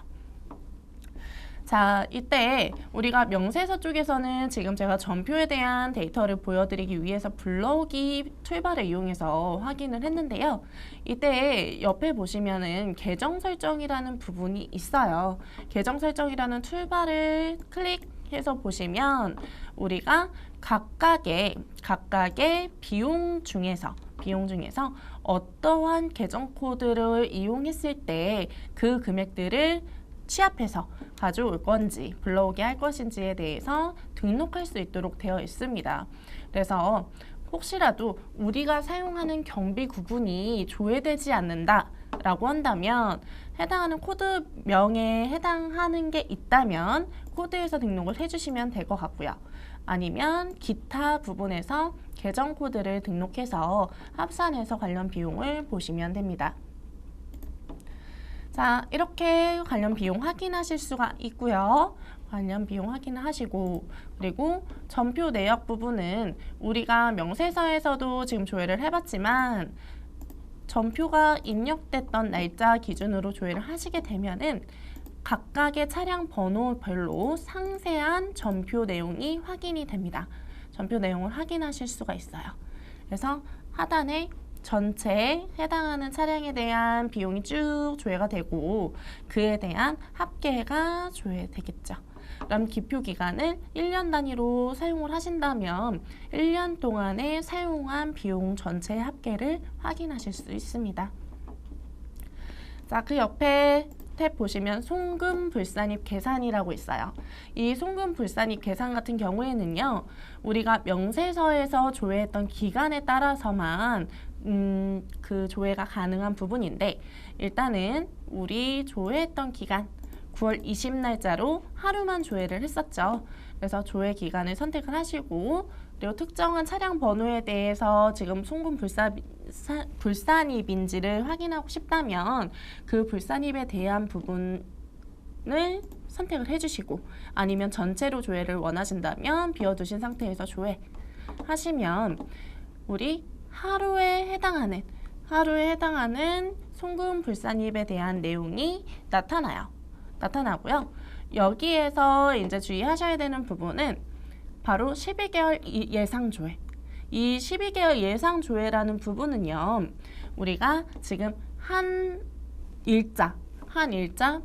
자, 이때 우리가 명세서 쪽에서는 지금 제가 전표에 대한 데이터를 보여드리기 위해서 불러오기 툴바를 이용해서 확인을 했는데요. 이때 옆에 보시면은 계정 설정이라는 부분이 있어요. 계정 설정이라는 툴바를 클릭해서 보시면 우리가 각각의 비용 중에서 어떠한 계정 코드를 이용했을 때 그 금액들을 취합해서 가져올 건지 불러오게 할 것인지에 대해서 등록할 수 있도록 되어 있습니다. 그래서 혹시라도 우리가 사용하는 경비 구분이 조회되지 않는다 라고 한다면 해당하는 코드명에 해당하는 게 있다면 코드에서 등록을 해주시면 될 것 같고요. 아니면 기타 부분에서 계정 코드를 등록해서 합산해서 관련 비용을 보시면 됩니다. 자, 이렇게 관련 비용 확인하실 수가 있고요. 관련 비용 확인을 하시고, 그리고 전표 내역 부분은 우리가 명세서에서도 지금 조회를 해봤지만 전표가 입력됐던 날짜 기준으로 조회를 하시게 되면은 각각의 차량 번호별로 상세한 전표 내용이 확인이 됩니다. 전표 내용을 확인하실 수가 있어요. 그래서 하단에 전체에 해당하는 차량에 대한 비용이 쭉 조회가 되고 그에 대한 합계가 조회되겠죠. 그럼 기표 기간을 1년 단위로 사용을 하신다면 1년 동안에 사용한 비용 전체의 합계를 확인하실 수 있습니다. 자, 그 옆에 탭 보시면 송금 불산입 계산이라고 있어요. 이 송금 불산입 계산 같은 경우에는요, 우리가 명세서에서 조회했던 기간에 따라서만 그 조회가 가능한 부분인데, 일단은 우리 조회했던 기간 9월 20날짜로 하루만 조회를 했었죠. 그래서 조회 기간을 선택을 하시고, 그리고 특정한 차량 번호에 대해서 지금 송금 불산입인지를 확인하고 싶다면 그 불산입에 대한 부분을 선택을 해주시고, 아니면 전체로 조회를 원하신다면 비워두신 상태에서 조회하시면 우리 하루에 해당하는 송금 불산입에 대한 내용이 나타나고요. 여기에서 이제 주의하셔야 되는 부분은 바로 12개월 예상 조회. 이 12개월 예상 조회라는 부분은요, 우리가 지금 한 일자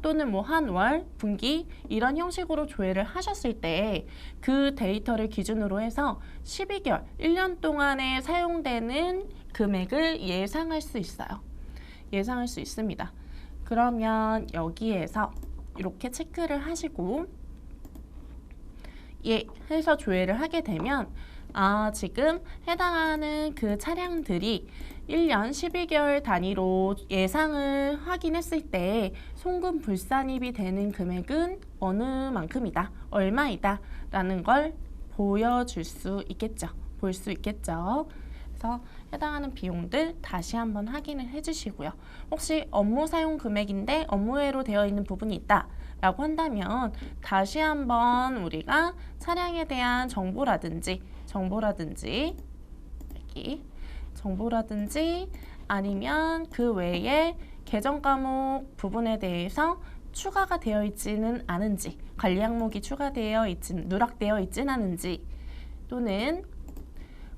또는 뭐 한 월, 분기 이런 형식으로 조회를 하셨을 때 그 데이터를 기준으로 해서 12개월, 1년 동안에 사용되는 금액을 예상할 수 있어요. 예상할 수 있습니다. 그러면 여기에서 이렇게 체크를 하시고 해서 조회를 하게 되면 지금 해당하는 그 차량들이 1년 12개월 단위로 예상을 확인했을 때 송금 불산입이 되는 금액은 어느 만큼이다, 얼마이다 라는 걸 보여줄 수 있겠죠. 볼 수 있겠죠. 그래서 해당하는 비용들 다시 한번 확인을 해주시고요. 혹시 업무 사용 금액인데 업무외로 되어 있는 부분이 있다 라고 한다면 다시 한번 우리가 차량에 대한 정보라든지 아니면 그 외에 계정 과목 부분에 대해서 추가가 되어 있지는 않은지, 관리 항목이 누락되어 있지는 않은지, 또는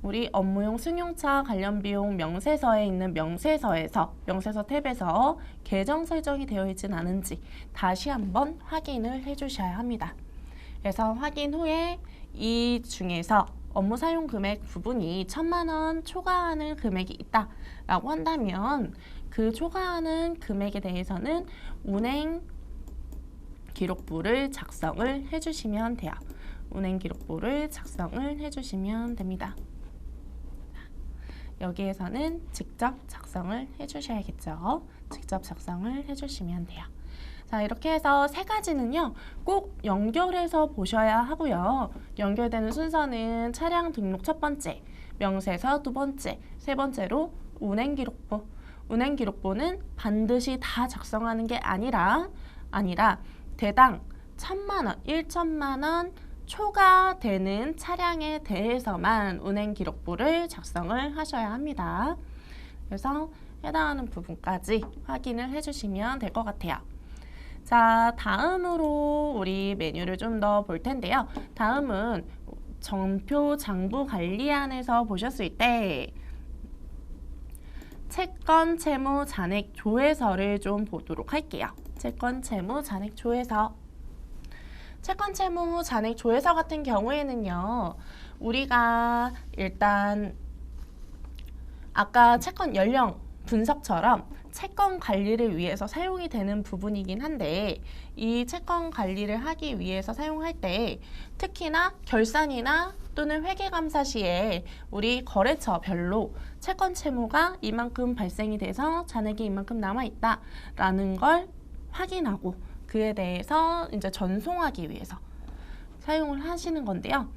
우리 업무용 승용차 관련 비용 명세서에 있는 명세서 탭에서 계정 설정이 되어 있지는 않은지 다시 한번 확인을 해주셔야 합니다. 그래서 확인 후에 이 중에서 업무 사용 금액 부분이 1,000만 원 초과하는 금액이 있다라고 한다면 그 초과하는 금액에 대해서는 운행 기록부를 작성을 해주시면 돼요. 운행 기록부를 작성을 해주시면 됩니다. 여기에서는 직접 작성을 해주셔야겠죠. 직접 작성을 해주시면 돼요. 자, 이렇게 해서 세 가지는요, 꼭 연결해서 보셔야 하고요. 연결되는 순서는 차량 등록 첫 번째, 명세서 두 번째, 세 번째로 운행기록부. 운행기록부는 반드시 다 작성하는 게 아니라 대당 1,000만 원, 1,000만 원 초과되는 차량에 대해서만 운행기록부를 작성을 하셔야 합니다. 그래서 해당하는 부분까지 확인을 해주시면 될 것 같아요. 자, 다음으로 우리 메뉴를 좀 더 볼 텐데요. 다음은 전표 장부 관리안에서 보셨을 때 채권 채무 잔액 조회서를 좀 보도록 할게요. 채권 채무 잔액 조회서. 채권 채무 잔액 조회서 같은 경우에는요. 우리가 일단 아까 채권 연령 분석처럼 채권 관리를 위해서 사용이 되는 부분이긴 한데 이 채권 관리를 하기 위해서 사용할 때 특히나 결산이나 또는 회계감사 시에 우리 거래처별로 채권 채무가 이만큼 발생이 돼서 잔액이 이만큼 남아있다 라는 걸 확인하고 그에 대해서 이제 전송하기 위해서 사용을 하시는 건데요.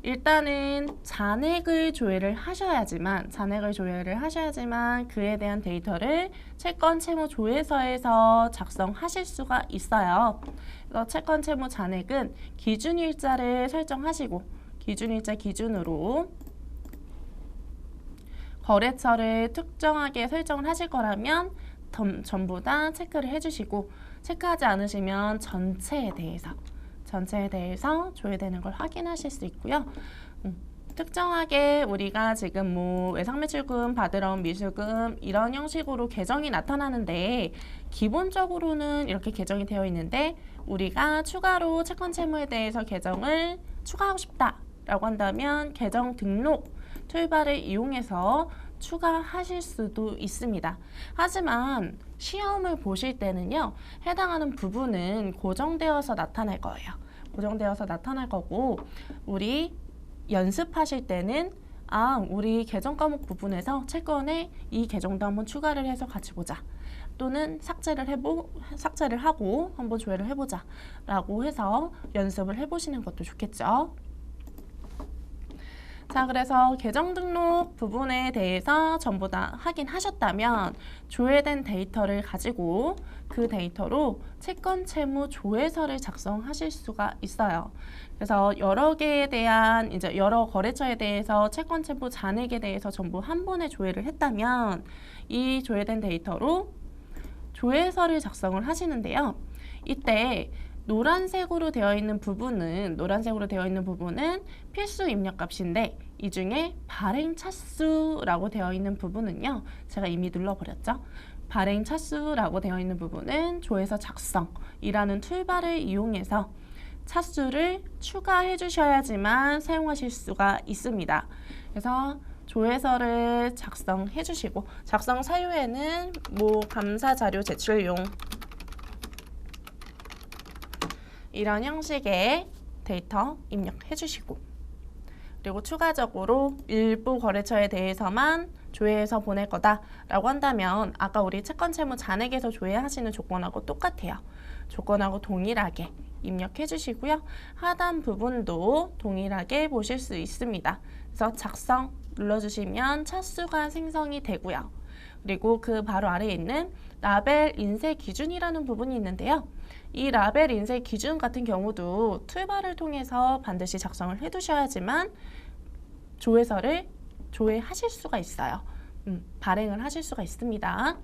일단은 잔액을 조회를 하셔야지만 그에 대한 데이터를 채권 채무 조회서에서 작성하실 수가 있어요. 그래서 채권 채무 잔액은 기준일자를 설정하시고 기준일자 기준으로 거래처를 특정하게 설정을 하실 거라면 전부 다 체크를 해주시고 체크하지 않으시면 전체에 대해서 조회되는 걸 확인하실 수 있고요. 특정하게 우리가 지금 뭐 외상매출금 받으러 온 미술금 이런 형식으로 계정이 나타나는데 기본적으로는 이렇게 계정이 되어 있는데 우리가 추가로 채권 채무에 대해서 계정을 추가하고 싶다라고 한다면 계정 등록 툴바를 이용해서 추가하실 수도 있습니다. 하지만 시험을 보실 때는요. 해당하는 부분은 고정되어서 나타날 거예요. 고정되어서 나타날 거고 우리 연습하실 때는 우리 계정 과목 부분에서 채권에 이 계정도 한번 추가를 해서 같이 보자. 또는 삭제를 하고 한번 조회를 해보자 라고 해서 연습을 해보시는 것도 좋겠죠. 자, 그래서 계정 등록 부분에 대해서 전부 다 확인하셨다면 조회된 데이터를 가지고 그 데이터로 채권 채무 조회서를 작성하실 수가 있어요. 그래서 여러 개에 대한 이제 여러 거래처에 대해서 채권 채무 잔액에 대해서 전부 한 번에 조회를 했다면 이 조회된 데이터로 조회서를 작성을 하시는데요. 이때 노란색으로 되어 있는 부분은 필수 입력값인데 이 중에 발행 차수라고 되어 있는 부분은요. 제가 이미 눌러버렸죠. 발행 차수라고 되어 있는 부분은 조회서 작성이라는 툴바를 이용해서 차수를 추가해 주셔야지만 사용하실 수가 있습니다. 그래서 조회서를 작성해 주시고 작성 사유에는 뭐 감사 자료 제출용 이런 형식의 데이터 입력해 주시고 그리고 추가적으로 일부 거래처에 대해서만 조회해서 보낼 거다라고 한다면 아까 우리 채권 채무 잔액에서 조회하시는 조건하고 똑같아요. 조건하고 동일하게 입력해 주시고요. 하단 부분도 동일하게 보실 수 있습니다. 그래서 작성 눌러주시면 차수가 생성이 되고요. 그리고 그 바로 아래에 있는 라벨 인쇄 기준이라는 부분이 있는데요. 이 라벨 인쇄 기준 같은 경우도 툴바를 통해서 반드시 작성을 해두셔야지만 조회서를 조회하실 수가 있어요. 발행을 하실 수가 있습니다.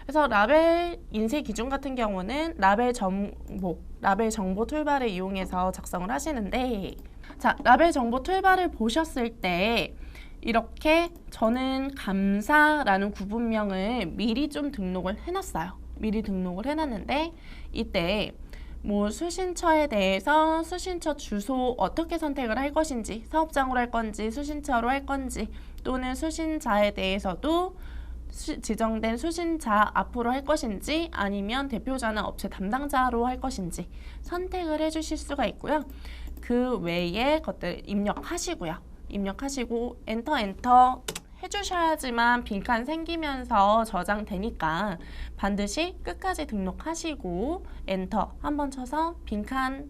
그래서 라벨 인쇄 기준 같은 경우는 라벨 정보 툴바를 이용해서 작성을 하시는데 자, 라벨 정보 툴바를 보셨을 때 이렇게 저는 감사라는 구분명을 미리 좀 등록을 해놨어요. 미리 등록을 해놨는데 이때 뭐 수신처에 대해서 수신처 주소 어떻게 선택을 할 것인지 사업장으로 할 건지 수신처로 할 건지 또는 수신자에 대해서도 지정된 수신자 앞으로 할 것인지 아니면 대표자나 업체 담당자로 할 것인지 선택을 해주실 수가 있고요. 그 외의 것들 입력하시고요. 입력하시고 엔터 해주셔야지만 빈칸 생기면서 저장되니까 반드시 끝까지 등록하시고 엔터 한번 쳐서 빈칸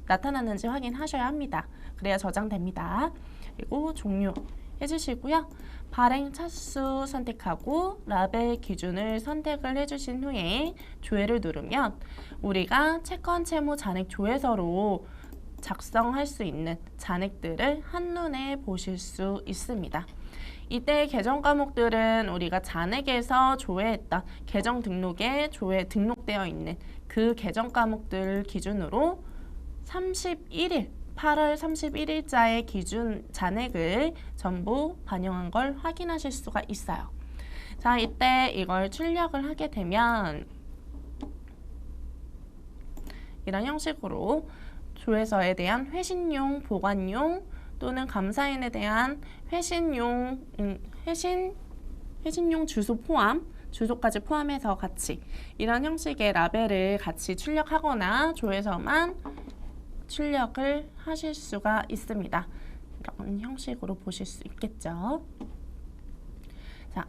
나타났는지 확인하셔야 합니다. 그래야 저장됩니다. 그리고 종료 해주시고요. 발행 차수 선택하고 라벨 기준을 선택을 해주신 후에 조회를 누르면 우리가 채권 채무 잔액 조회서로 작성할 수 있는 잔액들을 한눈에 보실 수 있습니다. 이때 계정 과목들은 우리가 잔액에서 조회했던 계정 등록에 등록되어 있는 그 계정 과목들 기준으로 8월 31일자의 기준 잔액을 전부 반영한 걸 확인하실 수가 있어요. 자, 이때 이걸 출력을 하게 되면 이런 형식으로 조회서에 대한 회신용, 보관용 또는 감사인에 대한 회신용 주소 포함, 주소까지 포함해서 같이 이런 형식의 라벨을 같이 출력하거나 조회서만 출력을 하실 수가 있습니다. 이런 형식으로 보실 수 있겠죠. 자,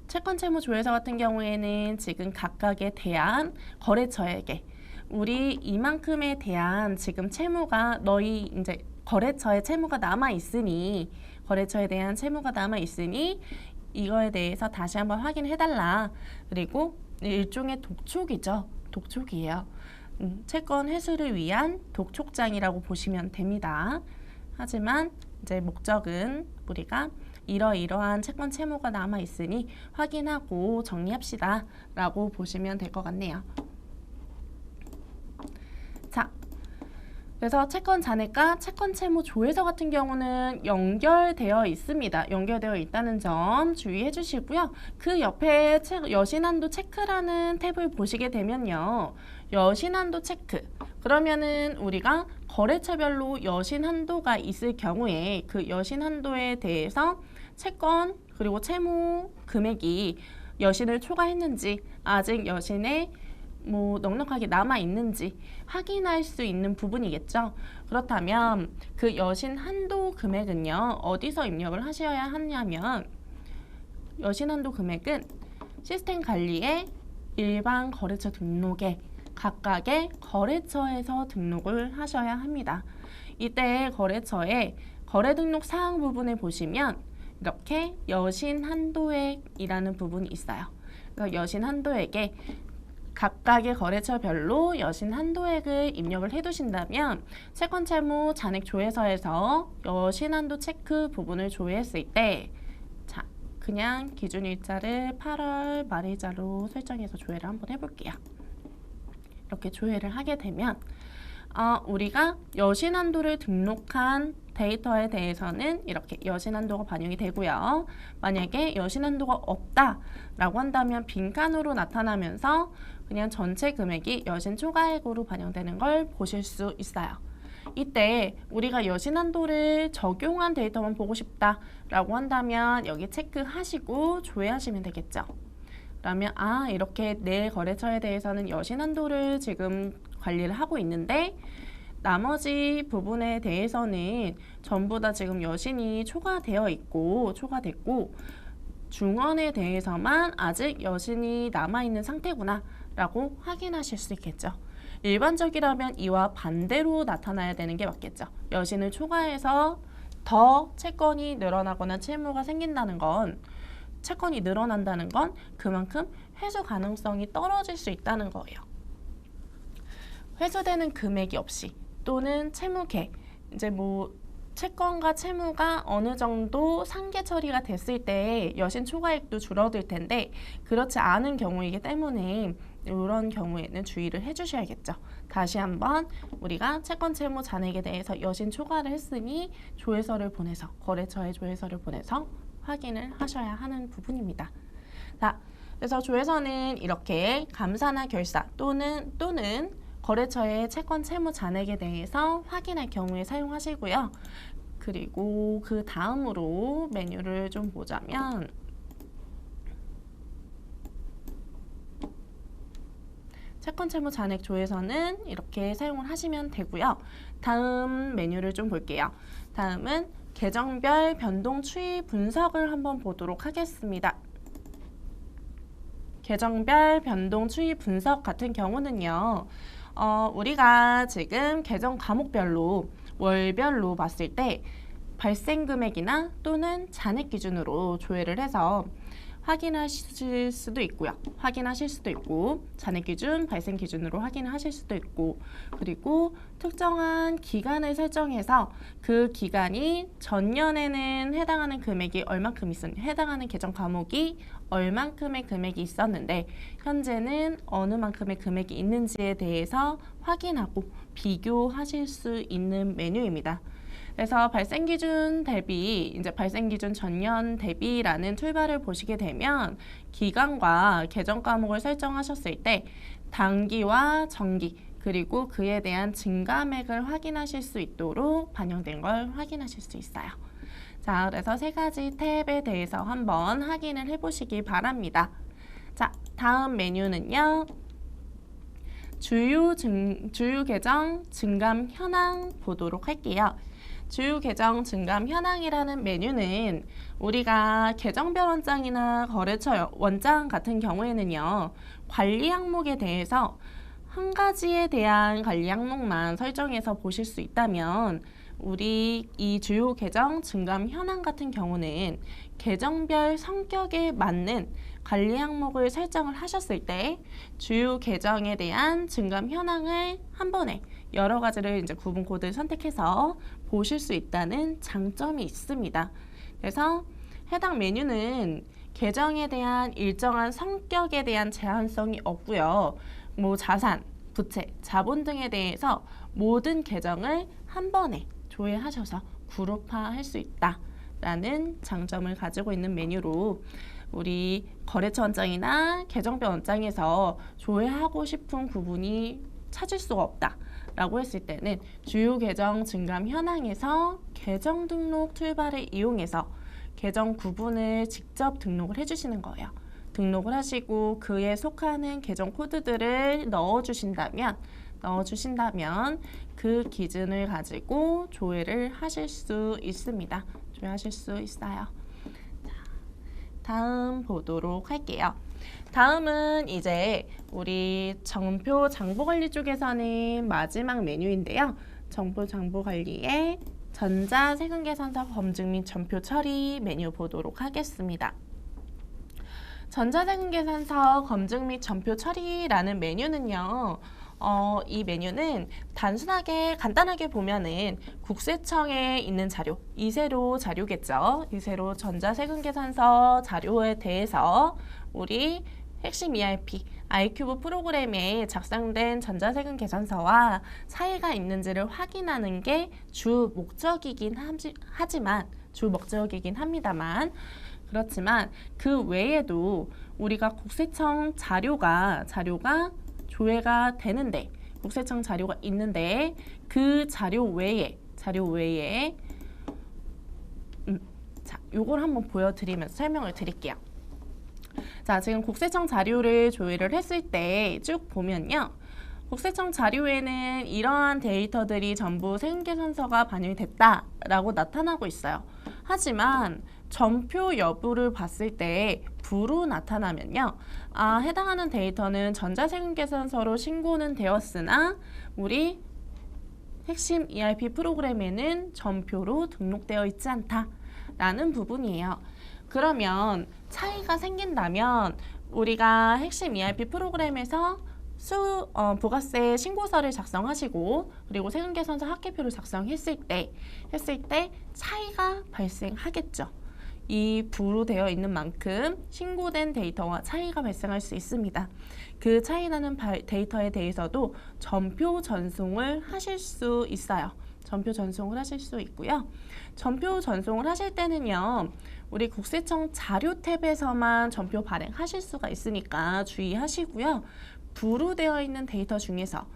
채권 채무 조회서 같은 경우에는 지금 각각에 대한 거래처에게 우리 이만큼에 대한 지금 채무가 너희 이제 거래처에 채무가 남아 있으니 거래처에 대한 채무가 남아 있으니 이거에 대해서 다시 한번 확인해 달라. 그리고 일종의 독촉이죠. 독촉이에요. 채권 회수를 위한 독촉장이라고 보시면 됩니다. 하지만 이제 목적은 우리가 이러이러한 채권 채무가 남아 있으니 확인하고 정리합시다 라고 보시면 될 것 같네요. 자, 그래서 채권 잔액과 채권 채무 조회서 같은 경우는 연결되어 있습니다. 연결되어 있다는 점 주의해 주시고요. 그 옆에 여신한도 체크라는 탭을 보시게 되면요. 여신한도 체크. 그러면은 우리가 거래처별로 여신한도가 있을 경우에 그 여신한도에 대해서 채권 그리고 채무 금액이 여신을 초과했는지 아직 여신의 넉넉하게 남아 있는지 확인할 수 있는 부분이겠죠. 그렇다면 그 여신 한도 금액은요, 어디서 입력을 하셔야 하냐면 여신 한도 금액은 시스템 관리의 일반 거래처 등록에 각각의 거래처에서 등록을 하셔야 합니다. 이때 거래처의 거래 등록 사항 부분을 보시면 이렇게 여신 한도액이라는 부분이 있어요. 그래서 여신 한도액에 각각의 거래처별로 여신 한도액을 입력을 해두신다면 채권 채무 잔액 조회서에서 여신 한도 체크 부분을 조회했을 때 자, 그냥 기준일자를 8월 말일자로 설정해서 조회를 한번 해볼게요. 이렇게 조회를 하게 되면 우리가 여신 한도를 등록한 데이터에 대해서는 이렇게 여신 한도가 반영이 되고요. 만약에 여신 한도가 없다라고 한다면 빈칸으로 나타나면서 그냥 전체 금액이 여신 초과액으로 반영되는 걸 보실 수 있어요. 이때 우리가 여신 한도를 적용한 데이터만 보고 싶다라고 한다면 여기 체크하시고 조회하시면 되겠죠. 그러면 이렇게 내 거래처에 대해서는 여신 한도를 지금 관리를 하고 있는데 나머지 부분에 대해서는 전부 다 지금 여신이 초과됐고 중원에 대해서만 아직 여신이 남아있는 상태구나 라고 확인하실 수 있겠죠. 일반적이라면 이와 반대로 나타나야 되는 게 맞겠죠. 여신을 초과해서 더 채권이 늘어나거나 채무가 생긴다는 건 채권이 늘어난다는 건 그만큼 회수 가능성이 떨어질 수 있다는 거예요. 회수되는 금액이 없이 또는 채무계 이제 채권과 채무가 어느 정도 상계 처리가 됐을 때 여신 초과액도 줄어들 텐데 그렇지 않은 경우이기 때문에 이런 경우에는 주의를 해주셔야겠죠. 다시 한번 우리가 채권 채무 잔액에 대해서 여신 초과를 했으니 조회서를 보내서 거래처에 조회서를 보내서 확인을 하셔야 하는 부분입니다. 자, 그래서 조회서는 이렇게 감사나 결사 또는 거래처의 채권 채무 잔액에 대해서 확인할 경우에 사용하시고요. 그리고 그 다음으로 메뉴를 좀 보자면 채권 채무 잔액 조회서는 이렇게 사용을 하시면 되고요. 다음 메뉴를 좀 볼게요. 다음은 계정별 변동 추이 분석을 한번 보도록 하겠습니다. 계정별 변동 추이 분석 같은 경우는요. 우리가 지금 계정 과목별로 월별로 봤을 때 발생 금액이나 또는 잔액 기준으로 조회를 해서 확인하실 수도 있고요. 확인하실 수도 있고 잔액 기준, 발생 기준으로 확인을 하실 수도 있고 그리고 특정한 기간을 설정해서 그 기간이 전년에는 해당하는 금액이 얼만큼 있었는지 해당하는 계정 과목이 얼만큼의 금액이 있었는데 현재는 어느 만큼의 금액이 있는지에 대해서 확인하고 비교하실 수 있는 메뉴입니다. 그래서 발생 기준 대비, 이제 발생 기준 전년 대비라는 툴바를 보시게 되면 기간과 계정 과목을 설정하셨을 때 단기와 정기 그리고 그에 대한 증가액을 확인하실 수 있도록 반영된 걸 확인하실 수 있어요. 자, 그래서 세 가지 탭에 대해서 한번 확인을 해보시기 바랍니다. 자, 다음 메뉴는요. 주요 계정 증감 현황 보도록 할게요. 주요 계정 증감 현황이라는 메뉴는 우리가 계정별 원장이나 거래처 원장 같은 경우에는요. 관리 항목에 대해서 한 가지에 대한 관리 항목만 설정해서 보실 수 있다면 우리 이 주요 계정 증감 현황 같은 경우는 계정별 성격에 맞는 관리 항목을 설정을 하셨을 때 주요 계정에 대한 증감 현황을 한 번에 여러 가지를 이제 구분 코드를 선택해서 보실 수 있다는 장점이 있습니다. 그래서 해당 메뉴는 계정에 대한 일정한 성격에 대한 제한성이 없고요. 뭐 자산, 부채, 자본 등에 대해서 모든 계정을 한 번에 조회하셔서 그룹화할 수 있다라는 장점을 가지고 있는 메뉴로 우리 거래처 원장이나 계정별 원장에서 조회하고 싶은 구분이 찾을 수가 없다라고 했을 때는 주요 계정 증감 현황에서 계정 등록 툴바를 이용해서 계정 구분을 직접 등록을 해주시는 거예요. 등록을 하시고 그에 속하는 계정 코드들을 넣어주신다면 그 기준을 가지고 조회를 하실 수 있습니다. 조회하실 수 있어요. 자, 다음 보도록 할게요. 다음은 이제 우리 정표 장부관리 쪽에서는 마지막 메뉴인데요. 정표 장부관리의 전자세금계산서 검증 및 전표 처리 메뉴 보도록 하겠습니다. 전자세금계산서 검증 및 전표 처리라는 메뉴는요. 이 메뉴는 단순하게 간단하게 보면은 국세청에 있는 자료, 이세로 자료겠죠. 이세로 전자세금계산서 자료에 대해서 우리 핵심 ERP, 아이큐브 프로그램에 작성된 전자세금 계산서와 차이가 있는지를 확인하는 게 주 목적이긴 합니다만 그렇지만 그 외에도 우리가 국세청 자료가 조회가 되는데 국세청 자료가 있는데 그 자료 외에 자, 요걸 한번 보여드리면서 설명을 드릴게요. 자, 지금 국세청 자료를 조회를 했을 때 쭉 보면요. 국세청 자료에는 이러한 데이터들이 전부 세금계산서가 반영이 됐다라고 나타나고 있어요. 하지만 전표 여부를 봤을 때 부로 나타나면요. 해당하는 데이터는 전자세금계산서로 신고는 되었으나 우리 핵심 ERP 프로그램에는 전표로 등록되어 있지 않다라는 부분이에요. 그러면 차이가 생긴다면 우리가 핵심 ERP 프로그램에서 부가세 신고서를 작성하시고 그리고 세금계산서 합계표를 작성했을 때 차이가 발생하겠죠. 이 부로 되어 있는 만큼 신고된 데이터와 차이가 발생할 수 있습니다. 그 차이 나는 데이터에 대해서도 전표 전송을 하실 수 있어요. 전표 전송을 하실 수 있고요. 전표 전송을 하실 때는요. 우리 국세청 자료 탭에서만 전표 발행하실 수가 있으니까 주의하시고요. 부로 되어 있는 데이터 중에서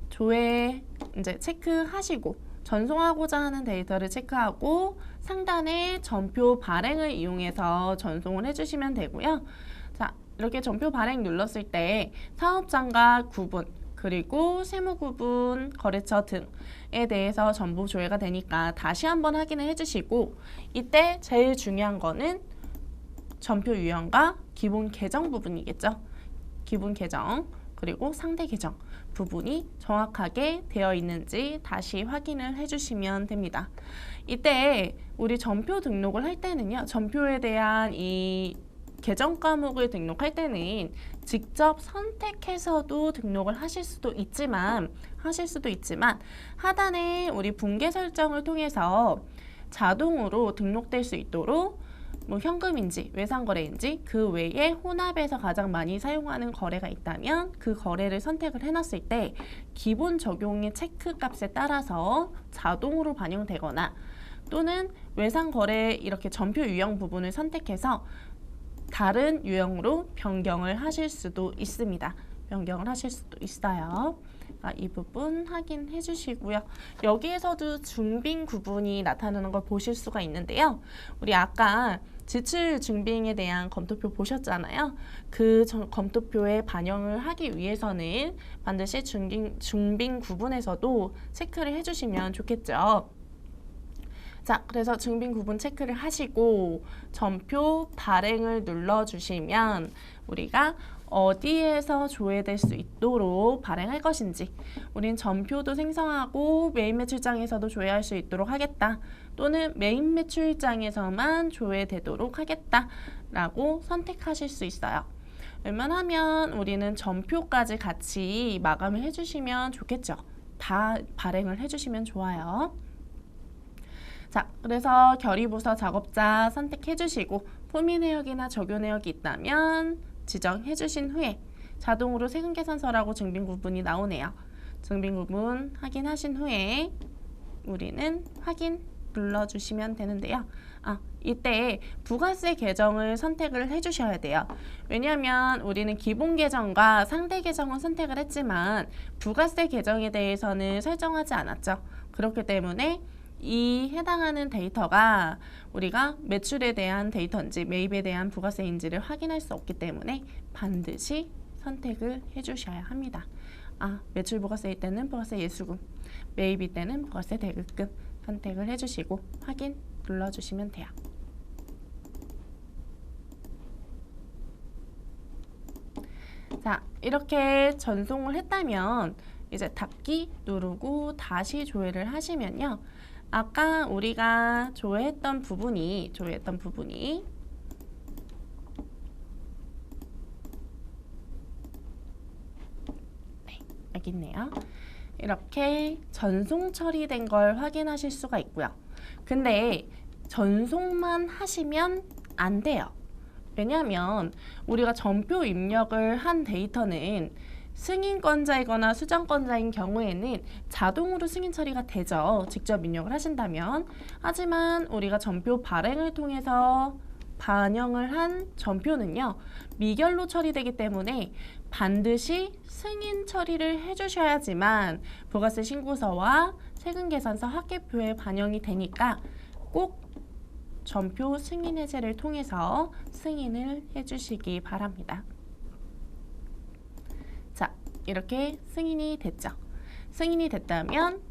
조회 이제 체크하시고 전송하고자 하는 데이터를 체크하고 상단에 전표 발행을 이용해서 전송을 해주시면 되고요. 자, 이렇게 전표 발행 눌렀을 때 사업장과 구분 그리고 세무 구분, 거래처 등에 대해서 전부 조회가 되니까 다시 한번 확인을 해주시고 이때 제일 중요한 거는 전표 유형과 기본 계정 부분이겠죠. 기본 계정 그리고 상대 계정 부분이 정확하게 되어 있는지 다시 확인을 해주시면 됩니다. 이때 우리 전표 등록을 할 때는요, 전표에 대한 이 계정 과목을 등록할 때는 직접 선택해서도 등록을 하실 수도 있지만 하단에 우리 분계 설정을 통해서 자동으로 등록될 수 있도록 뭐 현금인지 외상거래인지 그 외에 혼합해서 가장 많이 사용하는 거래가 있다면 그 거래를 선택을 해놨을 때 기본 적용의 체크값에 따라서 자동으로 반영되거나 또는 외상거래 이렇게 전표 유형 부분을 선택해서 다른 유형으로 변경을 하실 수도 있습니다. 변경을 하실 수도 있어요. 이 부분 확인해 주시고요. 여기에서도 중빙 구분이 나타나는 걸 보실 수가 있는데요. 우리 아까 지출 중빙에 대한 검토표 보셨잖아요. 그 검토표에 반영을 하기 위해서는 반드시 중빙 구분에서도 체크를 해주시면 좋겠죠. 자, 그래서 중빙 구분 체크를 하시고 전표 발행을 눌러주시면 우리가 어디에서 조회될 수 있도록 발행할 것인지, 우린 전표도 생성하고 메인 매출장에서도 조회할 수 있도록 하겠다, 또는 메인 매출장에서만 조회되도록 하겠다 라고 선택하실 수 있어요. 웬만하면 우리는 전표까지 같이 마감을 해주시면 좋겠죠. 다 발행을 해주시면 좋아요. 자, 그래서 결의부서 작업자 선택해주시고 포미 내역이나 적요 내역이 있다면 지정해주신 후에 자동으로 세금계산서라고 증빙구분이 나오네요. 증빙구분 확인하신 후에 우리는 확인 눌러주시면 되는데요. 이때 부가세 계정을 선택을 해주셔야 돼요. 왜냐하면 우리는 기본 계정과 상대 계정은 선택을 했지만 부가세 계정에 대해서는 설정하지 않았죠. 그렇기 때문에 이 해당하는 데이터가 우리가 매출에 대한 데이터인지 매입에 대한 부가세인지를 확인할 수 없기 때문에 반드시 선택을 해주셔야 합니다. 매출 부가세일 때는 부가세 예수금, 매입일 때는 부가세 대급금 선택을 해주시고 확인 눌러주시면 돼요. 자, 이렇게 전송을 했다면 이제 닫기 누르고 다시 조회를 하시면요. 아까 우리가 조회했던 부분이 여기 있네요. 이렇게 전송 처리된 걸 확인하실 수가 있고요. 근데 전송만 하시면 안 돼요. 왜냐하면 우리가 전표 입력을 한 데이터는 승인권자이거나 수정권자인 경우에는 자동으로 승인 처리가 되죠. 직접 입력을 하신다면. 하지만 우리가 전표 발행을 통해서 반영을 한 전표는요, 미결로 처리되기 때문에 반드시 승인 처리를 해주셔야지만 부가세 신고서와 세금계산서 합계표에 반영이 되니까 꼭 전표 승인 해제를 통해서 승인을 해주시기 바랍니다. 자, 이렇게 승인이 됐죠. 승인이 됐다면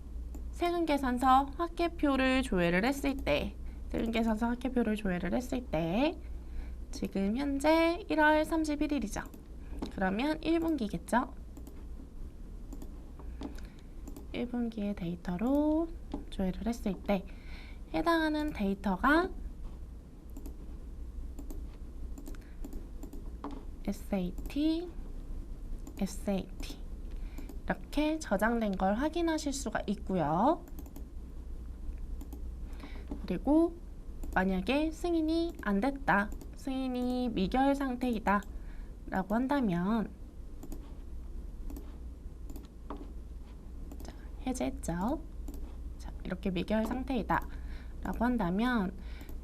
세금계산서 합계표를 조회를 했을 때, 지금 현재 1월 31일이죠. 그러면 1분기겠죠. 1분기의 데이터로 조회를 했을 때 해당하는 데이터가 SAT 이렇게 저장된 걸 확인하실 수가 있고요. 그리고 만약에 승인이 안 됐다, 승인이 미결 상태이다 라고 한다면, 자, 해제했죠. 자, 이렇게 미결 상태이다 라고 한다면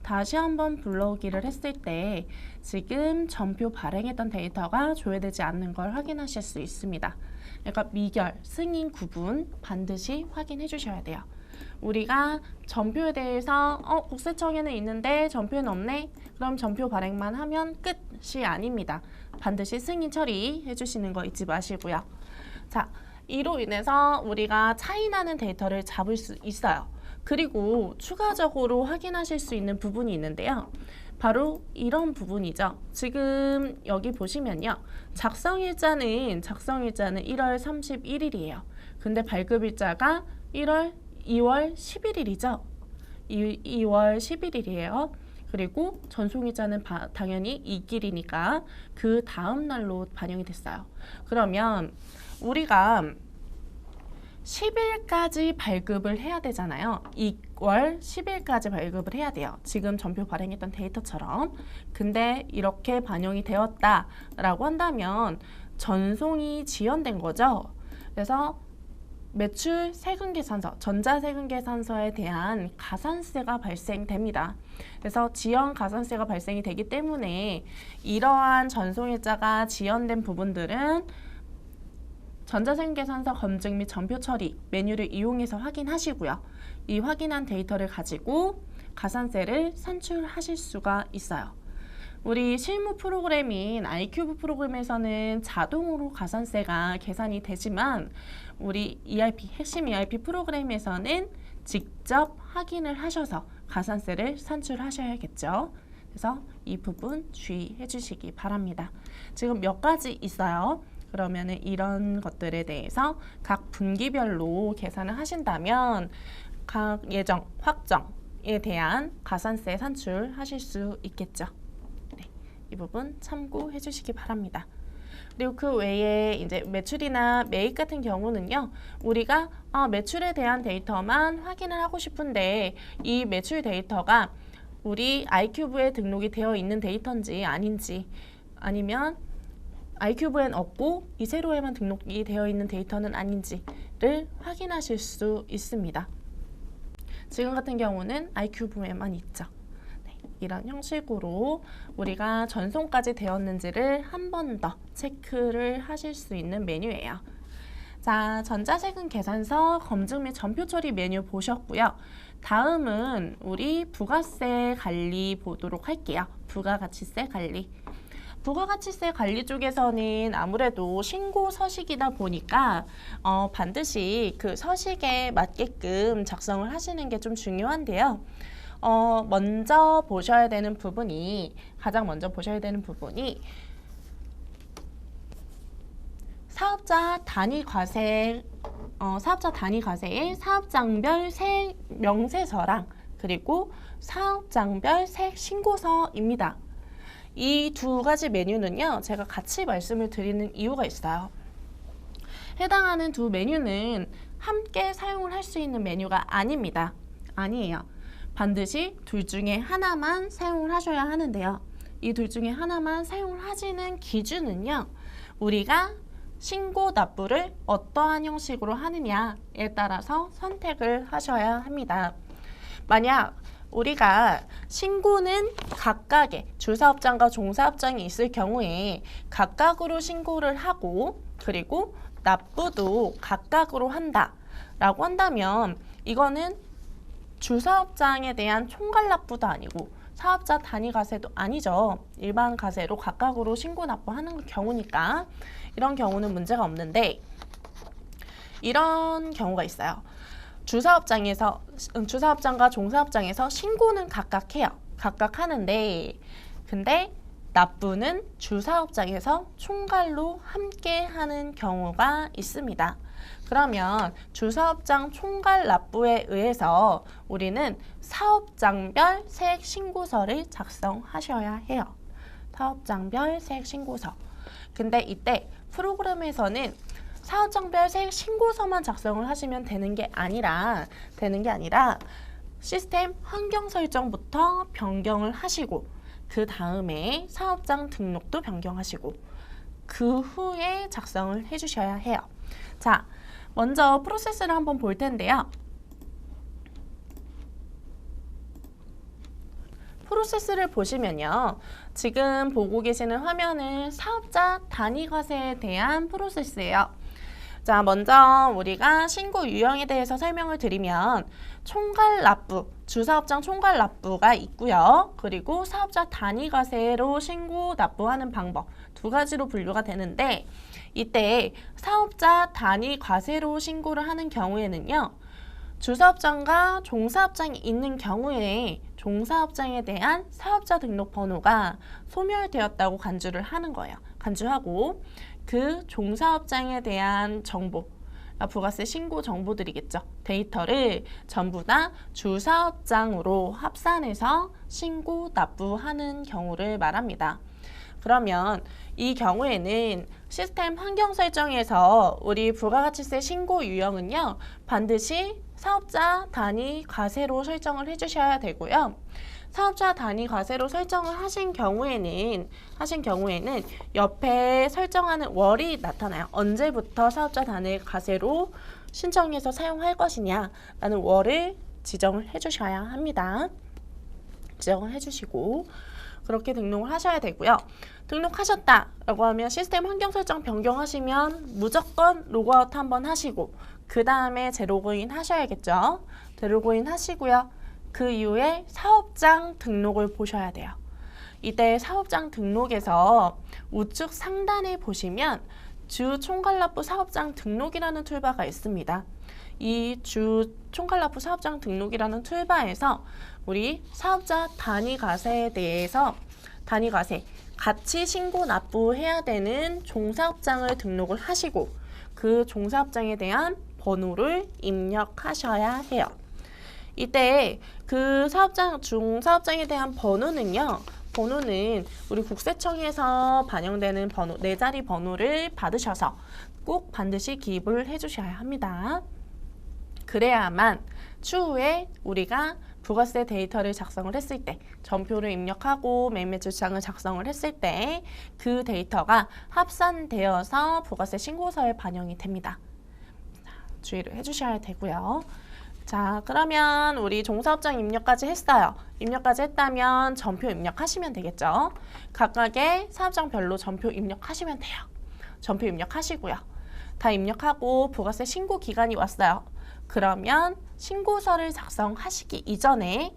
다시 한번 불러오기를 했을 때 지금 전표 발행했던 데이터가 조회되지 않는 걸 확인하실 수 있습니다. 그러니까 미결, 승인 구분 반드시 확인해 주셔야 돼요. 우리가 전표에 대해서 국세청에는 있는데 전표에는 없네? 그럼 전표 발행만 하면 끝이 아닙니다. 반드시 승인 처리해 주시는 거 잊지 마시고요. 자, 이로 인해서 우리가 차이나는 데이터를 잡을 수 있어요. 그리고 추가적으로 확인하실 수 있는 부분이 있는데요. 바로 이런 부분이죠. 지금 여기 보시면요. 작성일자는 1월 31일이에요. 근데 발급일자가 2월 11일이죠. 2월 11일이에요. 그리고 전송일자는 당연히 이 길이니까 그 다음 날로 반영이 됐어요. 그러면 우리가 10일까지 발급을 해야 되잖아요. 2월 10일까지 발급을 해야 돼요. 지금 전표 발행했던 데이터처럼. 근데 이렇게 반영이 되었다라고 한다면 전송이 지연된 거죠. 그래서 매출 세금계산서, 전자세금계산서에 대한 가산세가 발생됩니다. 그래서 지연 가산세가 발생이 되기 때문에 이러한 전송일자가 지연된 부분들은 전자세금계산서 검증 및 전표 처리 메뉴를 이용해서 확인하시고요. 이 확인한 데이터를 가지고 가산세를 산출하실 수가 있어요. 우리 실무 프로그램인 아이큐브 프로그램에서는 자동으로 가산세가 계산이 되지만 우리 ERP, 핵심 ERP 프로그램에서는 직접 확인을 하셔서 가산세를 산출하셔야겠죠. 그래서 이 부분 주의해 주시기 바랍니다. 지금 몇 가지 있어요. 그러면은 이런 것들에 대해서 각 분기별로 계산을 하신다면 각 예정, 확정에 대한 가산세 산출하실 수 있겠죠. 네, 이 부분 참고해 주시기 바랍니다. 그리고 그 외에 이제 매출이나 매입 같은 경우는요, 우리가 매출에 대한 데이터만 확인을 하고 싶은데 이 매출 데이터가 우리 아이큐브에 등록이 되어 있는 데이터인지 아닌지, 아니면 아이큐브엔 없고 이세로에만 등록이 되어 있는 데이터는 아닌지를 확인하실 수 있습니다. 지금 같은 경우는 아이큐브에만 있죠. 네, 이런 형식으로 우리가 전송까지 되었는지를 한 번 더 체크를 하실 수 있는 메뉴예요. 자, 전자세금 계산서 검증 및 전표 처리 메뉴 보셨고요. 다음은 우리 부가세 관리 보도록 할게요. 부가가치세 관리. 부가가치세 관리 쪽에서는 아무래도 신고 서식이다 보니까 반드시 그 서식에 맞게끔 작성을 하시는 게 좀 중요한데요. 먼저 보셔야 되는 부분이, 가장 먼저 보셔야 되는 부분이 사업자 단위 과세의 사업장별 세 명세서랑 그리고 사업장별 세 신고서입니다. 이 두 가지 메뉴는요, 제가 같이 말씀을 드리는 이유가 있어요. 해당하는 두 메뉴는 함께 사용을 할 수 있는 메뉴가 아닙니다. 아니에요. 반드시 둘 중에 하나만 사용을 하셔야 하는데요. 이 둘 중에 하나만 사용을 하시는 기준은요, 우리가 신고 납부를 어떠한 형식으로 하느냐에 따라서 선택을 하셔야 합니다. 만약 우리가 신고는 각각의 주사업장과 종사업장이 있을 경우에 각각으로 신고를 하고 그리고 납부도 각각으로 한다라고 한다면 이거는 주사업장에 대한 총괄 납부도 아니고 사업자 단위 가세도 아니죠. 일반 가세로 각각으로 신고 납부하는 경우니까 이런 경우는 문제가 없는데, 이런 경우가 있어요. 주사업장과 종사업장에서 신고는 각각 해요. 각각 하는데, 근데 납부는 주사업장에서 총괄로 함께 하는 경우가 있습니다. 그러면 주사업장 총괄 납부에 의해서 우리는 사업장별 세액 신고서를 작성하셔야 해요. 사업장별 세액 신고서. 근데 이때 프로그램에서는 사업장별 세액 신고서만 작성을 하시면 되는 게 아니라 시스템 환경 설정부터 변경을 하시고 그 다음에 사업장 등록도 변경하시고 그 후에 작성을 해주셔야 해요. 자, 먼저 프로세스를 한번 볼 텐데요. 프로세스를 보시면요. 지금 보고 계시는 화면은 사업자 단위과세에 대한 프로세스예요. 자, 먼저 우리가 신고 유형에 대해서 설명을 드리면 총괄 납부, 주사업장 총괄 납부가 있고요. 그리고 사업자 단위과세로 신고 납부하는 방법 두 가지로 분류가 되는데, 이때 사업자 단위과세로 신고를 하는 경우에는요, 주사업장과 종사업장이 있는 경우에 종사업장에 대한 사업자 등록 번호가 소멸되었다고 간주를 하는 거예요. 간주하고 그 종사업장에 대한 정보, 부가세 신고 정보들이겠죠. 데이터를 전부 다 주사업장으로 합산해서 신고 납부하는 경우를 말합니다. 그러면 이 경우에는 시스템 환경 설정에서 우리 부가가치세 신고 유형은요, 반드시 사업자 단위 과세로 설정을 해주셔야 되고요. 사업자 단위 과세로 설정을 하신 경우에는 옆에 설정하는 월이 나타나요. 언제부터 사업자 단위 과세로 신청해서 사용할 것이냐라는 월을 지정을 해주셔야 합니다. 지정을 해주시고 그렇게 등록을 하셔야 되고요. 등록하셨다라고 하면 시스템 환경 설정 변경하시면 무조건 로그아웃 한번 하시고 그 다음에 재로그인 하셔야겠죠. 재로그인 하시고요. 그 이후에 사업장 등록을 보셔야 돼요. 이때 사업장 등록에서 우측 상단에 보시면 주 총괄납부 사업장 등록이라는 툴바가 있습니다. 이 주 총괄납부 사업장 등록이라는 툴바에서 우리 사업자 단위과세에 대해서 단위과세 같이 신고 납부해야 되는 종사업장을 등록을 하시고 그 종사업장에 대한 번호를 입력하셔야 해요. 이때 그 종사업장에 대한 번호는요. 번호는 우리 국세청에서 반영되는 번호, 4자리 번호를 받으셔서 꼭 반드시 기입을 해주셔야 합니다. 그래야만 추후에 우리가 부가세 데이터를 작성을 했을 때, 전표를 입력하고 매매주장을 작성을 했을 때 그 데이터가 합산되어서 부가세 신고서에 반영이 됩니다. 주의를 해주셔야 되고요. 자, 그러면 우리 종사업장 입력까지 했어요. 입력까지 했다면 전표 입력하시면 되겠죠. 각각의 사업장별로 전표 입력하시면 돼요. 전표 입력하시고요. 다 입력하고 부가세 신고 기간이 왔어요. 그러면 신고서를 작성하시기 이전에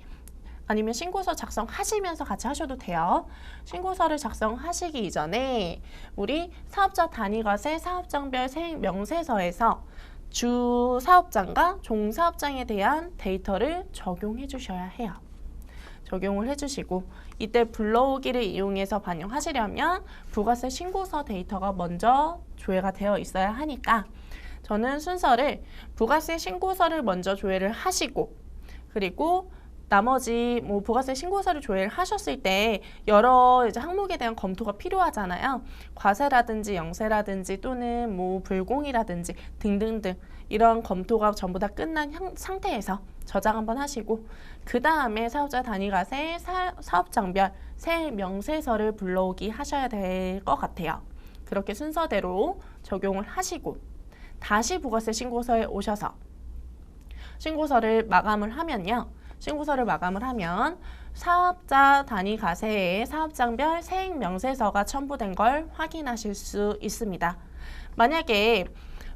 아니면 신고서 작성하시면서 같이 하셔도 돼요. 신고서를 작성하시기 이전에 우리 사업자 단위과세 사업장별 세액 명세서에서 주 사업장과 종사업장에 대한 데이터를 적용해 주셔야 해요. 적용을 해주시고 이때 불러오기를 이용해서 반영하시려면 부가세 신고서 데이터가 먼저 조회가 되어 있어야 하니까 저는 순서를 부가세 신고서를 먼저 조회를 하시고 그리고 나머지 부가세 신고서를 조회를 하셨을 때 여러 항목에 대한 검토가 필요하잖아요. 과세라든지 영세라든지 또는 불공이라든지 등등등 이런 검토가 전부 다 끝난 상태에서 저장 한번 하시고 그 다음에 사업자 단위과세 사업장별 세액 명세서를 불러오기 하셔야 될 것 같아요. 그렇게 순서대로 적용을 하시고 다시 부가세 신고서에 오셔서 신고서를 마감을 하면요. 신고서를 마감을 하면 사업자 단위 과세에 사업장별 세액 명세서가 첨부된 걸 확인하실 수 있습니다. 만약에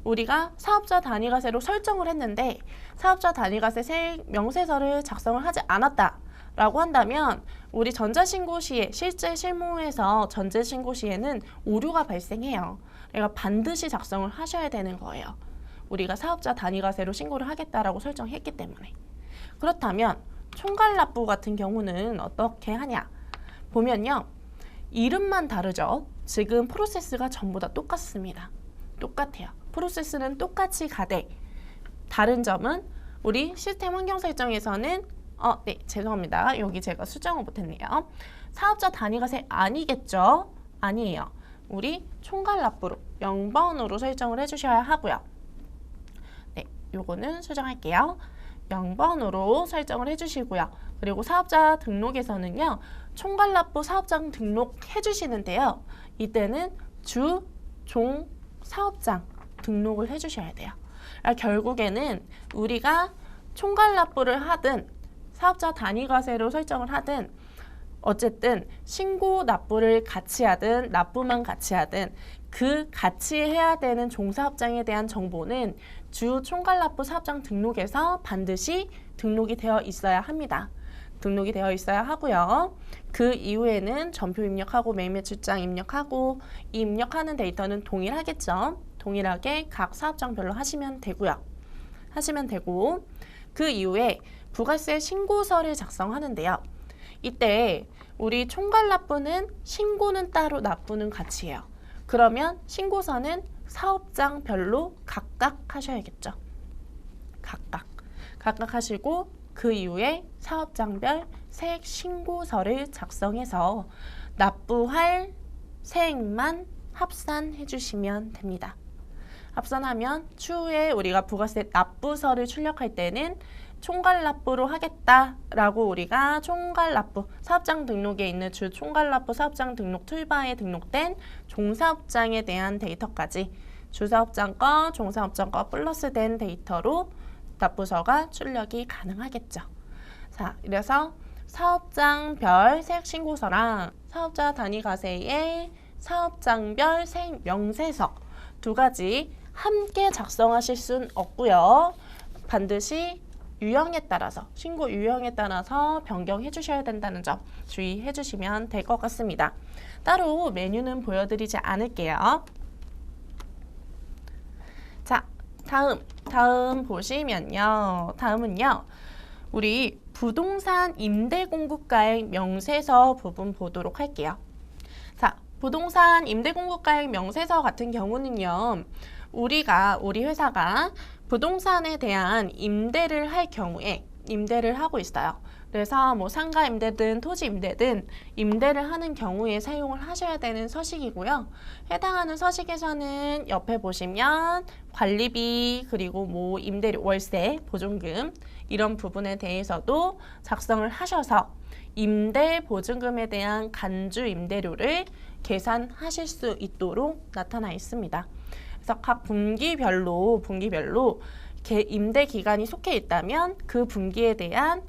우리가 사업자 단위 과세로 설정을 했는데 사업자 단위 과세 세액 명세서를 작성을 하지 않았다라고 한다면 우리 전자신고 시에 실제 실무에서 전자신고 시에는 오류가 발생해요. 그러니까 반드시 작성을 하셔야 되는 거예요. 우리가 사업자 단위 과세로 신고를 하겠다라고 설정했기 때문에. 그렇다면 총괄납부 같은 경우는 어떻게 하냐 보면요. 이름만 다르죠. 지금 프로세스가 전부 다 똑같습니다. 똑같아요. 프로세스는 똑같이 가되 다른 점은 우리 시스템 환경 설정에서는 네, 죄송합니다. 여기 제가 수정을 못했네요. 사업자 단위과세 아니겠죠? 아니에요. 우리 총괄납부로 0번으로 설정을 해주셔야 하고요. 네, 요거는 수정할게요. 0번으로 설정을 해주시고요. 그리고 사업자 등록에서는요. 총괄납부 사업장 등록해 주시는데요. 이때는 주, 종, 사업장 등록을 해주셔야 돼요. 그러니까 결국에는 우리가 총괄납부를 하든 사업자 단위과세로 설정을 하든 어쨌든 신고 납부를 같이 하든 납부만 같이 하든 그 같이 해야 되는 종사업장에 대한 정보는 주 총괄납부 사업장 등록에서 반드시 등록이 되어 있어야 합니다. 등록이 되어 있어야 하고요. 그 이후에는 전표 입력하고 매매출장 입력하고 이 입력하는 데이터는 동일하겠죠. 동일하게 각 사업장별로 하시면 되고요. 하시면 되고 그 이후에 부가세 신고서를 작성하는데요. 이때 우리 총괄납부는 신고는 따로 납부는 같이 해요. 그러면 신고서는 사업장별로 각각 하셔야겠죠. 각각 하시고 그 이후에 사업장별 세액 신고서를 작성해서 납부할 세액만 합산해 주시면 됩니다. 합산하면 추후에 우리가 부가세 납부서를 출력할 때는 총괄납부로 하겠다라고 우리가 총괄납부 사업장 등록에 있는 주 총괄납부 사업장 등록 툴바에 등록된 종사업장에 대한 데이터까지 주사업장 거, 종사업장 거 플러스된 데이터로 납부서가 출력이 가능하겠죠. 자, 이래서 사업장별 세액신고서랑 사업자 단위과세의 사업장별 세액 명세서 두 가지 함께 작성하실 수는 없고요. 반드시 유형에 따라서 신고 유형에 따라서 변경해 주셔야 된다는 점 주의해 주시면 될 것 같습니다. 따로 메뉴는 보여드리지 않을게요. 자, 다음 보시면요. 다음은요. 우리 부동산 임대공급가액 명세서 부분 보도록 할게요. 자, 부동산 임대공급가액 명세서 같은 경우는요. 우리 회사가 부동산에 대한 임대를 할 경우에 임대를 하고 있어요. 그래서 뭐 상가 임대든 토지 임대든 임대를 하는 경우에 사용을 하셔야 되는 서식이고요. 해당하는 서식에서는 옆에 보시면 관리비 그리고 뭐 임대료, 월세, 보증금 이런 부분에 대해서도 작성을 하셔서 임대 보증금에 대한 간주 임대료를 계산하실 수 있도록 나타나 있습니다. 그래서 각 분기별로 임대 기간이 속해 있다면 그 분기에 대한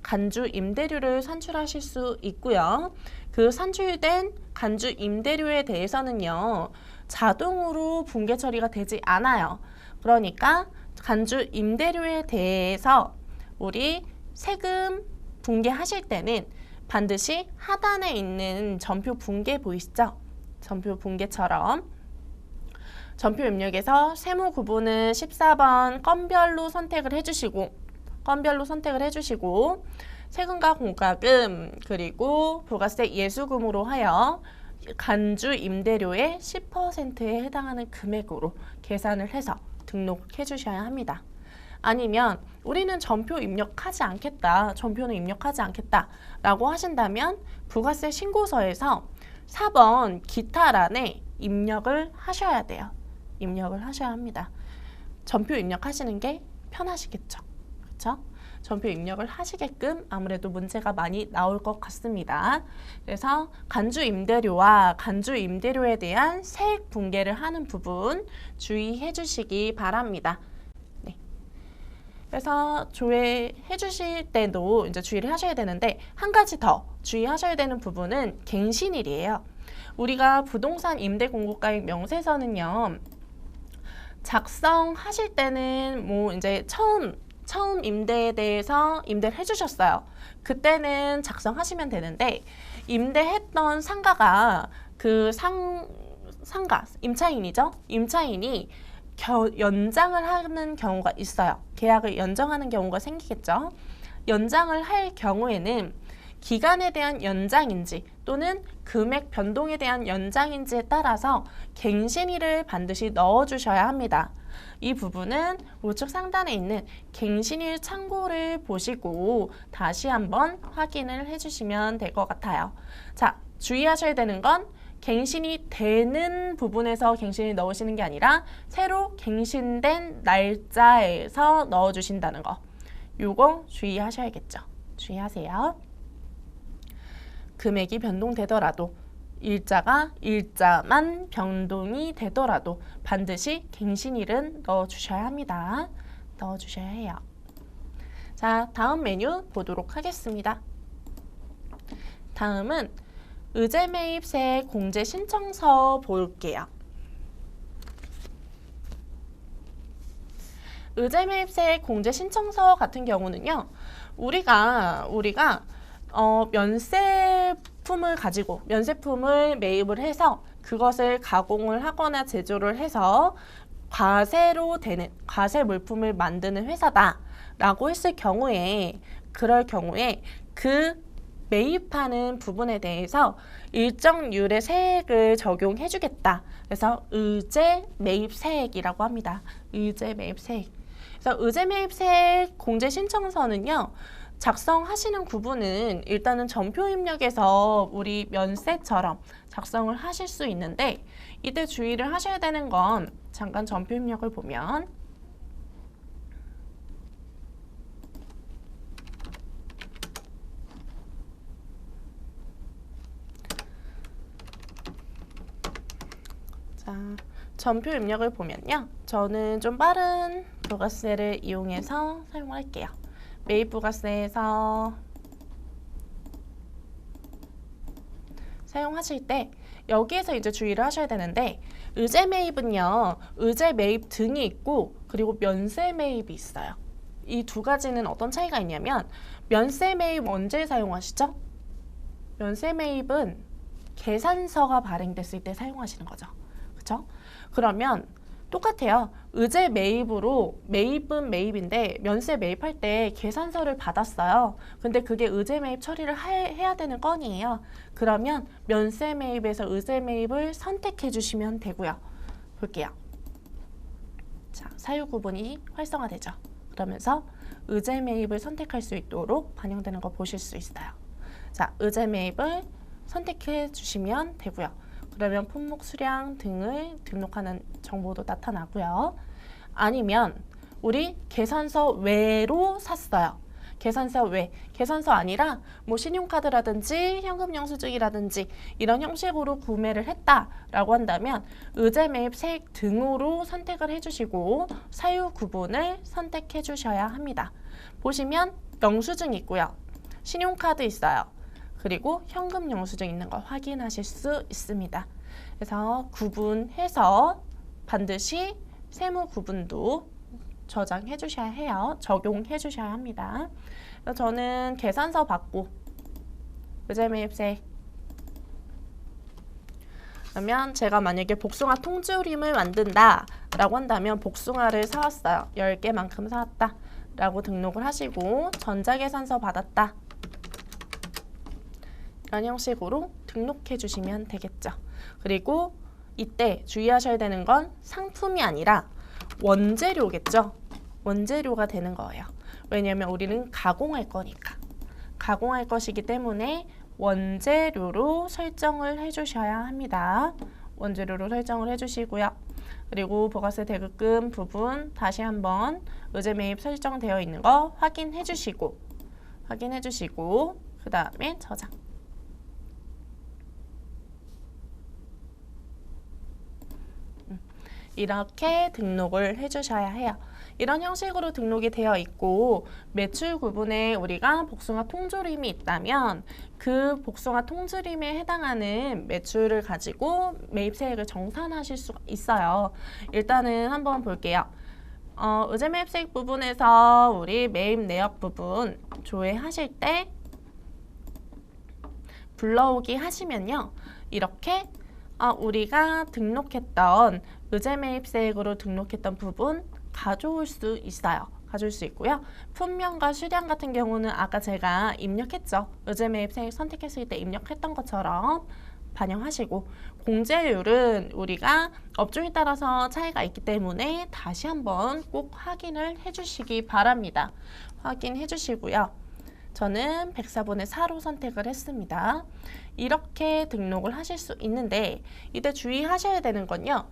간주 임대료를 산출하실 수 있고요. 그 산출된 간주 임대료에 대해서는요. 자동으로 분계 처리가 되지 않아요. 그러니까 간주 임대료에 대해서 우리 세금 분계하실 때는 반드시 하단에 있는 전표 분계 보이시죠? 전표 분계처럼 전표 입력에서 세무 구분은 14번 건별로 선택을 해주시고 세금과 공과금 그리고 부가세 예수금으로 하여 간주 임대료의 10%에 해당하는 금액으로 계산을 해서 등록해 주셔야 합니다. 아니면 우리는 전표는 입력하지 않겠다 라고 하신다면 부가세 신고서에서 4번 기타란에 입력을 하셔야 돼요. 입력을 하셔야 합니다. 전표 입력하시는 게 편하시겠죠. 그렇죠? 전표 입력을 하시게끔 아무래도 문제가 많이 나올 것 같습니다. 그래서 간주 임대료와 간주 임대료에 대한 세액 분계를 하는 부분 주의해 주시기 바랍니다. 네. 그래서 조회해 주실 때도 이제 주의를 하셔야 되는데 한 가지 더 주의하셔야 되는 부분은 갱신일이에요. 우리가 부동산 임대공급가액 명세서는요. 작성하실 때는 뭐 이제 처음 임대에 대해서 임대를 해주셨어요. 그때는 작성하시면 되는데 임대했던 상가가 그 상가 임차인이죠. 임차인이 연장을 하는 경우가 있어요. 계약을 연장하는 경우가 생기겠죠. 연장을 할 경우에는 기간에 대한 연장인지 또는 금액 변동에 대한 연장인지에 따라서 갱신일을 반드시 넣어주셔야 합니다. 이 부분은 우측 상단에 있는 갱신일 창고를 보시고 다시 한번 확인을 해주시면 될 것 같아요. 자, 주의하셔야 되는 건 갱신이 되는 부분에서 갱신을 넣으시는 게 아니라 새로 갱신된 날짜에서 넣어주신다는 거. 요거 주의하셔야겠죠. 주의하세요. 금액이 변동되더라도 일자만 변동이 되더라도 반드시 갱신일은 넣어주셔야 합니다. 넣어주셔야 해요. 자, 다음 메뉴 보도록 하겠습니다. 다음은 의제매입세 공제 신청서 볼게요. 의제매입세 공제 신청서 같은 경우는요. 우리가 면세품을 매입을 해서 그것을 가공을 하거나 제조를 해서 과세로 되는 과세 물품을 만드는 회사다라고 했을 경우에 그럴 경우에 그 매입하는 부분에 대해서 일정률의 세액을 적용해 주겠다. 그래서 의제 매입 세액이라고 합니다. 의제 매입 세액. 그래서 의제 매입 세액 공제 신청서는요. 작성하시는 구분은 일단은 전표 입력에서 우리 면세처럼 작성을 하실 수 있는데 이때 주의를 하셔야 되는 건 잠깐 전표 입력을 보면 자, 전표 입력을 보면요. 저는 좀 빠른 부가세를 이용해서 사용을 할게요. 매입 부가세에서 사용하실 때 여기에서 이제 주의를 하셔야 되는데 의제 매입은요. 의제 매입 등이 있고 그리고 면세 매입이 있어요. 이 두 가지는 어떤 차이가 있냐면 면세 매입 언제 사용하시죠? 면세 매입은 계산서가 발행됐을 때 사용하시는 거죠. 그렇죠? 그러면 똑같아요. 의제 매입으로 매입은 매입인데 면세 매입할 때 계산서를 받았어요. 근데 그게 의제 매입 처리를 해야 되는 건이에요. 그러면 면세 매입에서 의제 매입을 선택해 주시면 되고요. 볼게요. 자, 사유 구분이 활성화되죠. 그러면서 의제 매입을 선택할 수 있도록 반영되는 거 보실 수 있어요. 자, 의제 매입을 선택해 주시면 되고요. 그러면 품목 수량 등을 등록하는 정보도 나타나고요. 아니면 우리 계산서 외로 샀어요. 계산서 외, 계산서 아니라 뭐 신용카드라든지 현금 영수증이라든지 이런 형식으로 구매를 했다라고 한다면 의제 매입 세액 등으로 선택을 해주시고 사유 구분을 선택해 주셔야 합니다. 보시면 영수증 있고요. 신용카드 있어요. 그리고 현금 영수증 있는 거 확인하실 수 있습니다. 그래서 구분해서 반드시 세무 구분도 저장해 주셔야 해요. 적용해 주셔야 합니다. 그래서 저는 계산서 받고 의제 매입세 그러면 제가 만약에 복숭아 통조림을 만든다 라고 한다면 복숭아를 사왔어요. 10개만큼 사왔다 라고 등록을 하시고 전자계산서 받았다 이런 형식으로 등록해 주시면 되겠죠. 그리고 이때 주의하셔야 되는 건 상품이 아니라 원재료겠죠. 원재료가 되는 거예요. 왜냐하면 우리는 가공할 거니까. 가공할 것이기 때문에 원재료로 설정을 해주셔야 합니다. 원재료로 설정을 해주시고요. 그리고 부가세 대급금 부분 다시 한번 의제 매입 설정되어 있는 거 확인해 주시고 그 다음에 저장. 이렇게 등록을 해주셔야 해요. 이런 형식으로 등록이 되어 있고 매출 구분에 우리가 복숭아 통조림이 있다면 그 복숭아 통조림에 해당하는 매출을 가지고 매입세액을 정산하실 수가 있어요. 일단은 한번 볼게요. 의제 매입세액 부분에서 우리 매입 내역 부분 조회하실 때 불러오기 하시면요. 이렇게 우리가 등록했던 의제 매입세액으로 등록했던 부분 가져올 수 있어요. 가져올 수 있고요. 품명과 수량 같은 경우는 아까 제가 입력했죠. 의제 매입세액 선택했을 때 입력했던 것처럼 반영하시고 공제율은 우리가 업종에 따라서 차이가 있기 때문에 다시 한번 꼭 확인을 해주시기 바랍니다. 확인해 주시고요. 저는 104분의 4로 선택을 했습니다. 이렇게 등록을 하실 수 있는데 이때 주의하셔야 되는 건요.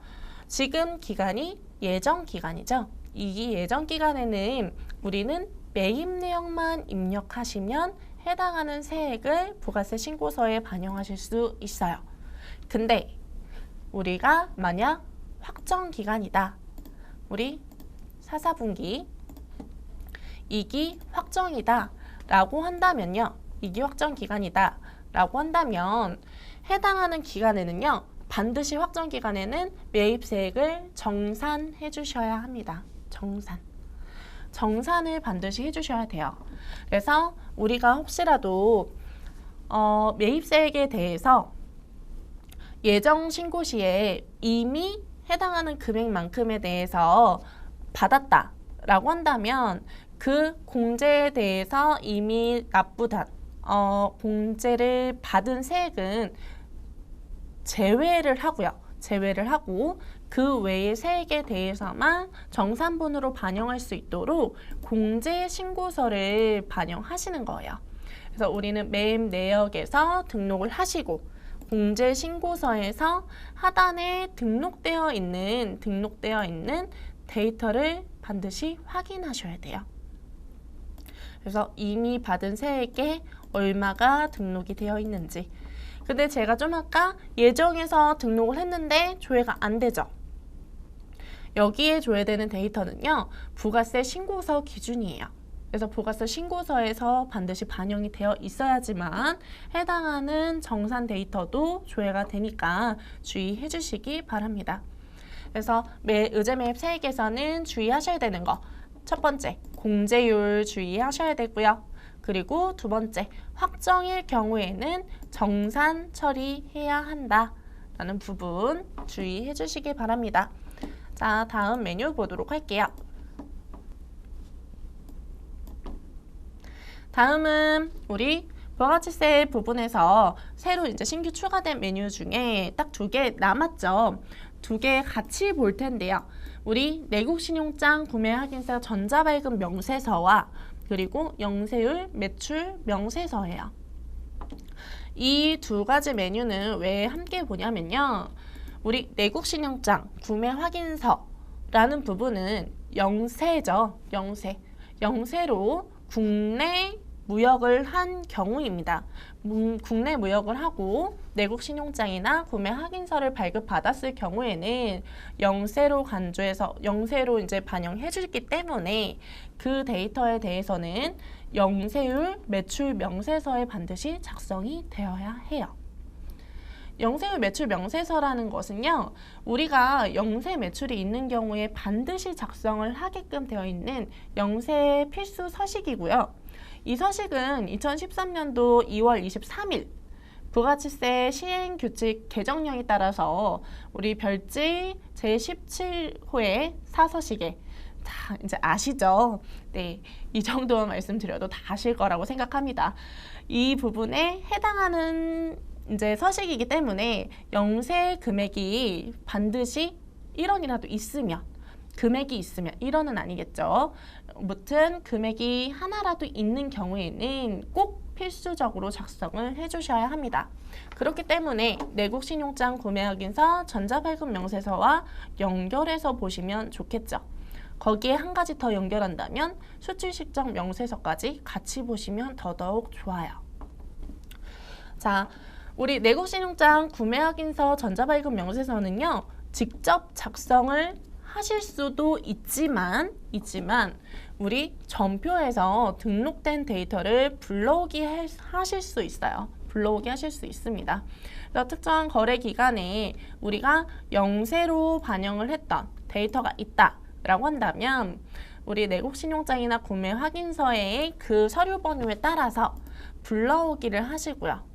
지금 기간이 예정 기간이죠. 이 예정 기간에는 우리는 매입 내역만 입력하시면 해당하는 세액을 부가세 신고서에 반영하실 수 있어요. 근데 우리가 만약 확정 기간이다. 우리 4분기 2기 확정이다 라고 한다면요. 2기 확정 기간이다 라고 한다면 해당하는 기간에는요. 반드시 확정 기간에는 매입세액을 정산해 주셔야 합니다. 정산을 반드시 해주셔야 돼요. 그래서 우리가 혹시라도 매입세액에 대해서 예정 신고 시에 이미 해당하는 금액만큼에 대해서 받았다라고 한다면 그 공제에 대해서 이미 납부한 공제를 받은 세액은 제외를 하고요. 제외를 하고 그 외의 세액에 대해서만 정산분으로 반영할 수 있도록 공제 신고서를 반영하시는 거예요. 그래서 우리는 매입 내역에서 등록을 하시고 공제 신고서에서 하단에 등록되어 있는 데이터를 반드시 확인하셔야 돼요. 그래서 이미 받은 세액에 얼마가 등록이 되어 있는지. 근데 제가 좀 아까 예정해서 등록을 했는데 조회가 안 되죠. 여기에 조회되는 데이터는요, 부가세 신고서 기준이에요. 그래서 부가세 신고서에서 반드시 반영이 되어 있어야지만 해당하는 정산 데이터도 조회가 되니까 주의해 주시기 바랍니다. 그래서 의제 매입 세액에서는 주의하셔야 되는 거, 첫 번째, 공제율 주의하셔야 되고요. 그리고 두 번째, 확정일 경우에는 정산 처리해야 한다라는 부분 주의해 주시기 바랍니다. 자, 다음 메뉴 보도록 할게요. 다음은 우리 부가가치세 부분에서 새로 이제 신규 추가된 메뉴 중에 딱 2개 남았죠. 2개 같이 볼 텐데요. 우리 내국신용장 구매 확인서 전자발급 명세서와 그리고 영세율 매출 명세서예요. 이 2가지 메뉴는 왜 함께 보냐면요. 우리 내국신용장 구매 확인서라는 부분은 영세죠. 영세로 국내 무역을 한 경우입니다. 국내 무역을 하고 내국 신용장이나 구매 확인서를 발급받았을 경우에는 영세로 간주해서 영세로 이제 반영해 주기 때문에 그 데이터에 대해서는 영세율 매출 명세서에 반드시 작성이 되어야 해요. 영세율 매출 명세서라는 것은요, 우리가 영세 매출이 있는 경우에 반드시 작성을 하게끔 되어 있는 영세 필수 서식이고요. 이 서식은 2013년도 2월 23일 부가가치세 시행규칙 개정령에 따라서 우리 별지 제17호의 사서식에 다 이제 아시죠? 네, 이 정도만 말씀드려도 다 아실 거라고 생각합니다. 이 부분에 해당하는 이제 서식이기 때문에 영세 금액이 반드시 1원이라도 있으면, 금액이 있으면 1원은 아니겠죠. 무튼 금액이 하나라도 있는 경우에는 꼭 필수적으로 작성을 해주셔야 합니다. 그렇기 때문에 내국신용장 구매확인서 전자발급 명세서와 연결해서 보시면 좋겠죠. 거기에 한 가지 더 연결한다면 수출식적 명세서까지 같이 보시면 더더욱 좋아요. 자, 우리 내국신용장 구매확인서 전자발급 명세서는요, 직접 작성을 하실 수도 있지만 우리 전표에서 등록된 데이터를 불러오기 하실 수 있어요. 불러오기 하실 수 있습니다. 그래서 특정한 거래 기간에 우리가 영세로 반영을 했던 데이터가 있다라고 한다면 우리 내국신용장이나 구매 확인서의 그 서류 번호에 따라서 불러오기를 하시고요.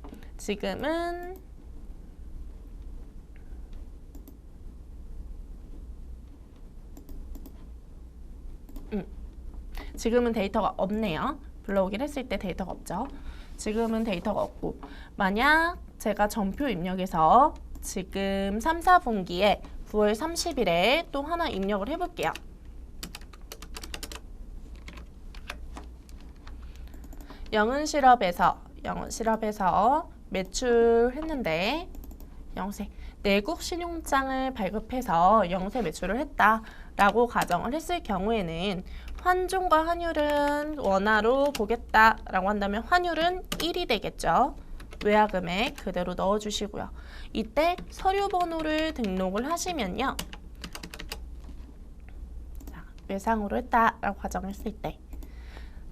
지금은 데이터가 없네요. 불러오기를 했을 때 데이터가 없죠. 지금은 데이터가 없고, 만약 제가 전표 입력해서 지금 3, 4분기에 9월 30일에 또 하나 입력을 해볼게요. 영은실업에서 매출했는데 영세, 내국신용장을 발급해서 영세 매출을 했다라고 가정을 했을 경우에는 환중과 환율은 원화로 보겠다라고 한다면 환율은 1이 되겠죠. 외화금액 그대로 넣어주시고요. 이때 서류 번호를 등록을 하시면요. 자, 외상으로 했다라고 가정했을 때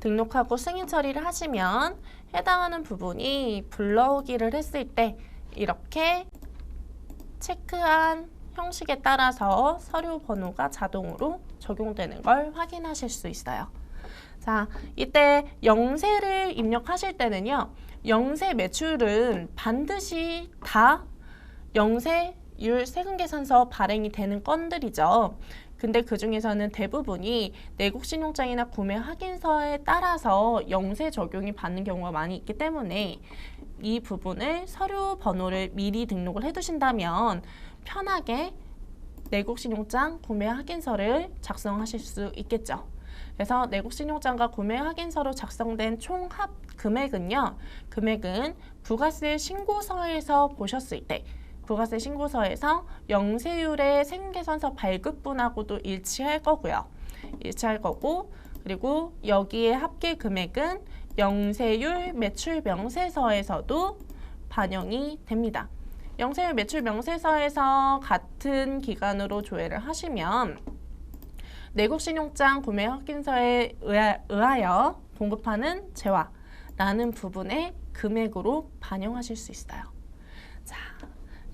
등록하고 승인 처리를 하시면 해당하는 부분이 불러오기를 했을 때 이렇게 체크한 형식에 따라서 서류 번호가 자동으로 적용되는 걸 확인하실 수 있어요. 자, 이때 영세를 입력하실 때는요, 영세 매출은 반드시 다 영세 율 세금계산서 발행이 되는 건들이죠. 근데 그 중에서는 대부분이 내국신용장이나 구매 확인서에 따라서 영세 적용이 받는 경우가 많이 있기 때문에 이 부분을 서류 번호를 미리 등록을 해두신다면 편하게 내국신용장 구매 확인서를 작성하실 수 있겠죠. 그래서 내국신용장과 구매 확인서로 작성된 총 합 금액은요. 금액은 부가세 신고서에서 보셨을 때 부가세 신고서에서 영세율의 세금계산서 발급분하고도 일치할 거고요. 일치할 거고 그리고 여기에 합계 금액은 영세율 매출 명세서에서도 반영이 됩니다. 영세율 매출 명세서에서 같은 기간으로 조회를 하시면 내국신용장 구매 확인서에 의하여 공급하는 재화라는 부분의 금액으로 반영하실 수 있어요. 자,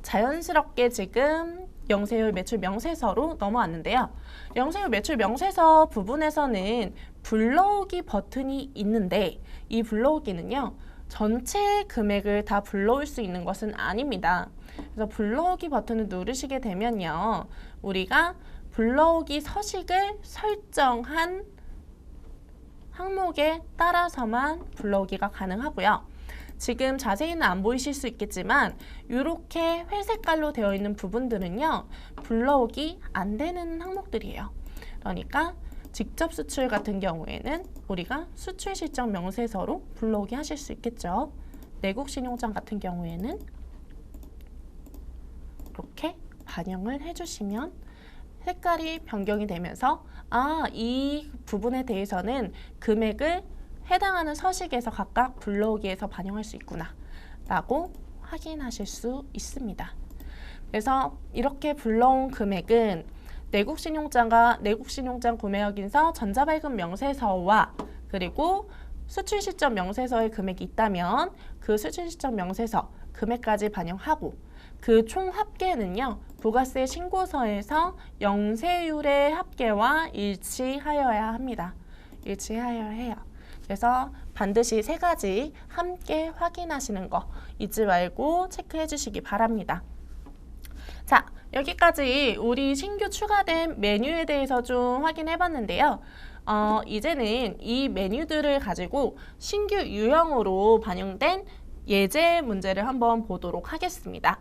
자연스럽게 지금 영세율 매출 명세서로 넘어왔는데요. 영세율 매출 명세서 부분에서는 불러오기 버튼이 있는데 이 불러오기는요. 전체 금액을 다 불러올 수 있는 것은 아닙니다. 그래서 불러오기 버튼을 누르시게 되면요. 우리가 불러오기 서식을 설정한 항목에 따라서만 불러오기가 가능하고요. 지금 자세히는 안 보이실 수 있겠지만 이렇게 회색깔로 되어 있는 부분들은요. 불러오기 안 되는 항목들이에요. 그러니까 직접 수출 같은 경우에는 우리가 수출 실적 명세서로 불러오기 하실 수 있겠죠. 내국신용장 같은 경우에는 이렇게 반영을 해주시면 색깔이 변경이 되면서 이 부분에 대해서는 금액을 해당하는 서식에서 각각 불러오기에서 반영할 수 있구나 라고 확인하실 수 있습니다. 그래서 이렇게 불러온 금액은 내국신용장 구매확인서 전자발급 명세서와 그리고 수출시점 명세서의 금액이 있다면 그 수출시점 명세서 금액까지 반영하고 그 총 합계는요. 부가세 신고서에서 영세율의 합계와 일치하여야 합니다. 일치하여야 해요. 그래서 반드시 세 가지 함께 확인하시는 거 잊지 말고 체크해 주시기 바랍니다. 자, 여기까지 우리 신규 추가된 메뉴에 대해서 좀 확인해 봤는데요. 이제는 이 메뉴들을 가지고 신규 유형으로 반영된 예제 문제를 한번 보도록 하겠습니다.